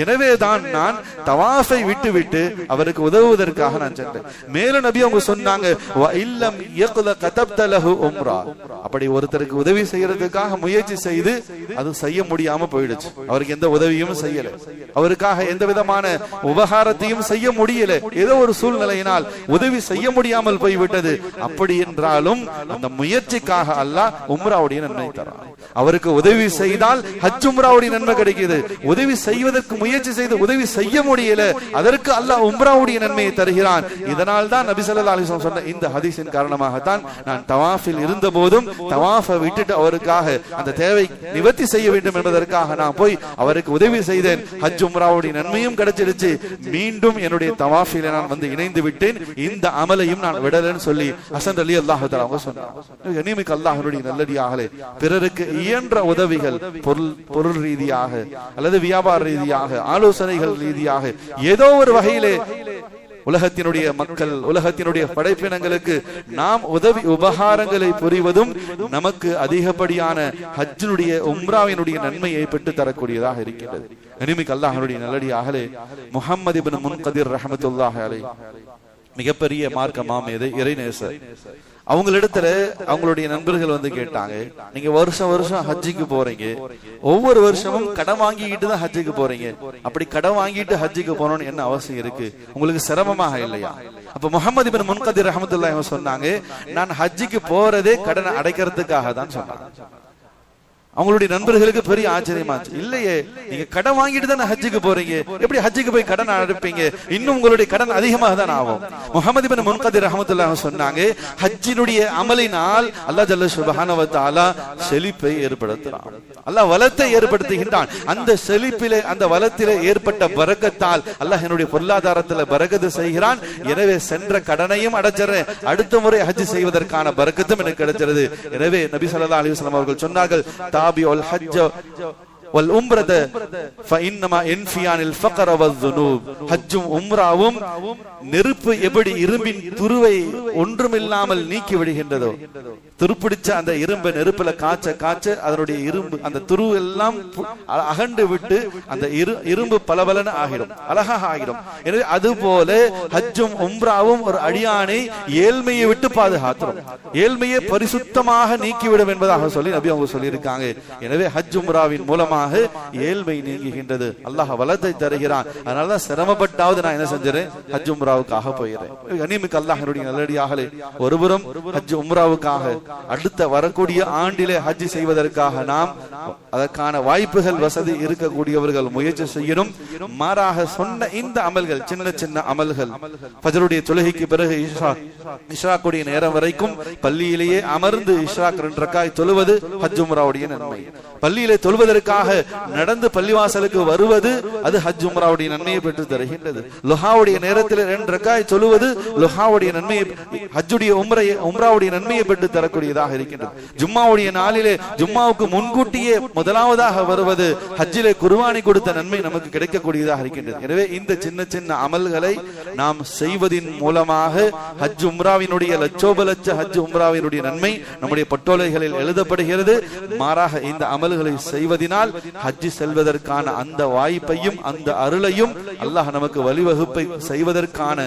எனவேதான் நான் தவாஃபை விட்டு அவருக்கு உதவுவதற்காக நான் சென்றேன். மேலும் நபி அவங்க சொன்னாங்க, வ இல்லம் யக்ல கதப்த லஹு உம்ரா, அப்படி ஒருத்தருக்கு உதவி செய்யறதுக்காக முயற்சி செய்து அது செய்ய முடியாம போயிடுச்சு, அவருக்கு எந்த உதவியும் செய்யல, அவருக்காக எந்த விதமான உபகாரத்தையும் செய்ய முடியல, ஏதோ ஒரு சூழ்நிலையினால் உதவி செய்ய முடியாமல் போய்விட்டது. அப்படி என்றாலும் அந்த முயற்சிக்காக அல்லாஹ் உம்ராவுடைய நன்மை தரான். அவருக்கு உதவி செய்தால் ஹஜ் உம்ராவுடைய நன்மை கிடைக்குது. உதவி செய்வதற்கு முயற்சி செய்து உதவி செய்ய முடியல, அதற்கு அல்லாஹ் உம்ராவுடைய நன்மையை தருகிறான். இதனால் தான் நபி ஸல்லல்லாஹு அலைஹி வஸல்லம் சொன்ன இந்த ஹதீஸின் காரணமாகத்தான் நான் தவாஃபில் இருந்த போதும் தவாஃபை விட்டுட்டு அவருக்காக அந்த தேவை நிவர்த்தி செய்ய வேண்டும் என்பதற்காக நான் போய் அவருக்கு உதவி செய்தேன். ஹஜ் உம்ராவுடைய நன்மையும் கிடைச்சிருச்சு. மீண்டும் என்னுடைய தவாஃபில் நான் வந்து இணைந்து விட்டேன். இந்த அமலையும் நான் விடலன்னு சொல்லி ஹசன் ரலியல்லாஹு தஆலா அவங்க சொன்னாங்க. கனிமிக்க அல்லாஹ்வுடைய நல்லடியார்களே, பிறருக்கு இயன்ற உதவிகள், பொருள் ரீதியாக அல்லது வியாபார ரீதியாக, ஆலோசனைகள் ரீதியாக, ஏதோ ஒரு வகையிலே உலகத்தினுடைய மக்கள், உலகத்தினுடைய படைப்பினங்களுக்கு நாம் உதவி உபகாரங்களை புரிவதும் நமக்கு அதிகப்படியான ஹஜ்ஜினுடைய உம்ராவினுடைய நன்மையை பெற்று தரக்கூடியதாக இருக்கின்றது. கனிமிக்க அல்லாஹ்வுடைய நல்லடியார்களே, முஹம்மது இப்னு முன்கதிர் ரஹ்மத்துல்லாஹி அலைஹி மிகப்பெரிய மார்க்க மாமேதை இறைநேசர். அவங்களிடத்துல அவங்களுடைய நண்பர்கள் வந்து கேட்டாங்க, நீங்க வருஷம் வருஷம் ஹஜ்ஜிக்கு போறீங்க, ஒவ்வொரு வருஷமும் கடன் வாங்கிட்டு தான் ஹஜ்ஜிக்கு போறீங்க, அப்படி கடன் வாங்கிட்டு ஹஜ்ஜிக்கு போறோம்னு என்ன அவசியம் இருக்கு, உங்களுக்கு சிரமமாக இல்லையா? அப்ப முஹம்மது இப்னு முன்கதிர் ரஹ்மத்துல்லாஹி சொன்னாங்க, நான் ஹஜ்ஜிக்கு போறதே கடனை அடைக்கிறதுக்காக தான் சொன்னாங்க. அவங்களுடைய நண்பர்களுக்கு பெரிய ஆச்சரியமாச்சு. இல்லையே, நீங்க கடன் வாங்கிட்டு தான் ஹஜ்ஜுக்கு போறீங்க, எப்படி ஹஜ்ஜுக்கு போய் கடன் அடைப்பீங்க, இன்னும் உங்களுடைய கடன் அதிகமாக தான் ஆகும். முஹம்மது இப்னு முன்கதிர் ரஹ்மத்துல்லாஹி சொன்னாங்க, ஹஜ்ஜினுடைய அமலினால் அல்லாஹ் ஜல்ல சுப்ஹானஹு வ தஆலா செழிப்பை ஏற்படுத்துறான், அல்லாஹ் வளத்தை ஏற்படுத்துகின்றான். அந்த செழிப்பிலே அந்த வளத்திலே ஏற்பட்ட பரக்கத்தால் அல்லாஹ் என்னுடைய பொருளாதாரத்தில் பரக்கத்து செய்கிறான். எனவே சென்ற கடனையும் அடைச்சிறேன், அடுத்த முறை ஹஜ் செய்வதற்கான பரக்கத்தும் எனக்கு கிடைக்கிறது. எனவே நபி ஸல்லல்லாஹு அலைஹி வஸல்லம் அவர்கள் சொன்னார்கள், தாபிஉல் ஹஜ்ஜ வல் உம்ரத ஃபஇன்னமா யன்ஃபியானில் ஃபக்ர வஸ்ஸுனூப். ஹஜ்ஜும் உம்ராவும் நெருப்பு எப்படி இரும்பின் துருவை ஒன்றுமில்லாமல் நீக்கி விடுகின்றதோ, துருப்பிடிச்ச அந்த இரும்பை நெருப்புல காய்ச்ச காய்ச்ச அதனுடைய இரும்பு அந்த துரு எல்லாம் அகண்டு விட்டு அந்த இரும்பு பலபலன ஆகிடும், அழகாக ஆகிடும். எனவே அதுபோல ஹஜ்ஜும் உம்ராவும் ஒரு அடியானை ஏழ்மையை விட்டு பாதுகாத்துரும், ஏழ்மையை பரிசுத்தமாக நீக்கிவிடும் என்பதாக சொல்லி நபி அவங்க சொல்லியிருக்காங்க. எனவே ஹஜ் உம்ராவின் மூலமாக ஏழ்மை நீங்குகின்றது, அல்லாஹ் வளத்தை தருகிறான். அதனாலதான் சிரமப்பட்டாவது நான் என்ன செஞ்சேன், ஹஜ் உம்ராவுக்காக போகிறேன். கனிமிக்க அல்லாஹ்வுடைய நல்லடியார்களே, ஒருபுறம் ஹஜ் உம்ராவுக்காக அடுத்த வரக்கூடிய ஆண்டிலே ஹஜ் செய்வதற்காக நாம் அதற்கான வாய்ப்புகள் வசதி இருக்கக்கூடியவர்கள் முயற்சி செய்யணும். மாறாக சொன்ன இந்த அமல்கள் சின்ன சின்ன அமல்கள், ஃபஜ்ருடைய தொழுகைக்கு பிறகு இஷ்ராக்குடைய நேரம் வரைக்கும் பள்ளியிலேயே அமர்ந்து இஷ்ராக் 2 ரக்காத் தொழுவது ஹஜ் உம்ராவுடைய நன்மை. பள்ளியிலே தொழுவதற்காக நடந்து பள்ளிவாசலுக்கு வருவது அது ஹஜ் உம்ராவுடைய நன்மையை பெற்று தருகின்றது. லுஹாவுடைய நேரத்தில் 2 ரக்காத் தொழுவது லுஹாவுடைய நன்மையை, ஹஜ்ஜுடைய உம்ராவுடைய நன்மையை பெற்று தரக்கூடியதாக இருக்கின்றது. ஜும்மாவுடைய நாளிலே ஜும்மாவுக்கு முன்கூட்டியே முதலாவதாக வருவது ஹஜ்ஜிலே குர்பானி கொடுத்த நன்மை நமக்கு கிடைக்கக்கூடியதாக இருக்கின்றது. எனவே இந்த சின்ன சின்ன அமல்களை நாம் செய்வதின் மூலமாக ஹஜ் உம்ராவினுடைய லட்சோபலட்ச ஹஜ் உம்ராவினுடைய நன்மை நம்முடைய பட்டோலைகளில் எழுதப்படுகிறது. மாறாக இந்த அமல்களை செய்வதனால் ஹஜ் செல்வதற்கான அந்த வாய்ப்பையும் அந்த அருளையும் அல்லாஹ் நமக்கு வழிவகுப்பை செய்வதற்கான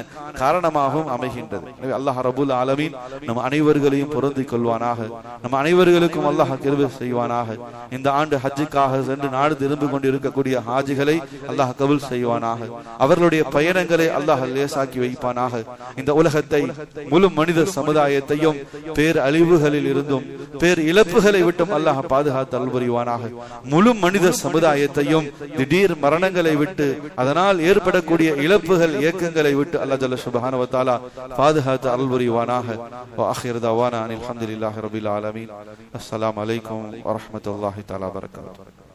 காரணமாகவும் அமைகின்றது. அல்லாஹ் ரபுல் ஆலமீன் நம் அனைவர்களையும் பொருந்திக் கொள்வானாக, நம் அனைவர்களுக்கும் அல்லாஹ் கிருபை செய்வானாக. இந்த ஆண்டு ஹஜ்ஜுக்காக சென்று நாடு திரும்பி கொண்டிருக்கக்கூடிய ஹாஜிகளை அல்லாஹ் கபூல் செய்வானாக, அவர்களுடைய பயணங்களை அல்லாஹ் லேசாக்கி வைப்பானாக. இந்த உலகத்தை முழு மனித சமுதாயத்தையும் பேர் அழிவுகளில் இருந்தும் பேர் இழப்புகளை விட்டும் அல்லாஹ் பாதுகாத்து அருள் புரிவானாக. முழு மனித சமுதாயத்தையும் திடீர் மரணங்களை விட்டு அதனால் ஏற்படக்கூடிய இழப்புகள் இயக்கங்களை விட்டு அல்லாஹ் ஜல்ல சுப்ஹானஹு வ தஆலா பாதுகாத்து அருள் புரிவானாக. வ ஆகிரு தவானா அல்ஹம்துலில்லாஹி ரப்பில் ஆலமீன். அஸ்ஸலாமு அலைக்கும் வ ரஹ்மத்துல்லாஹி தஆலா வ பரகாத்துஹு.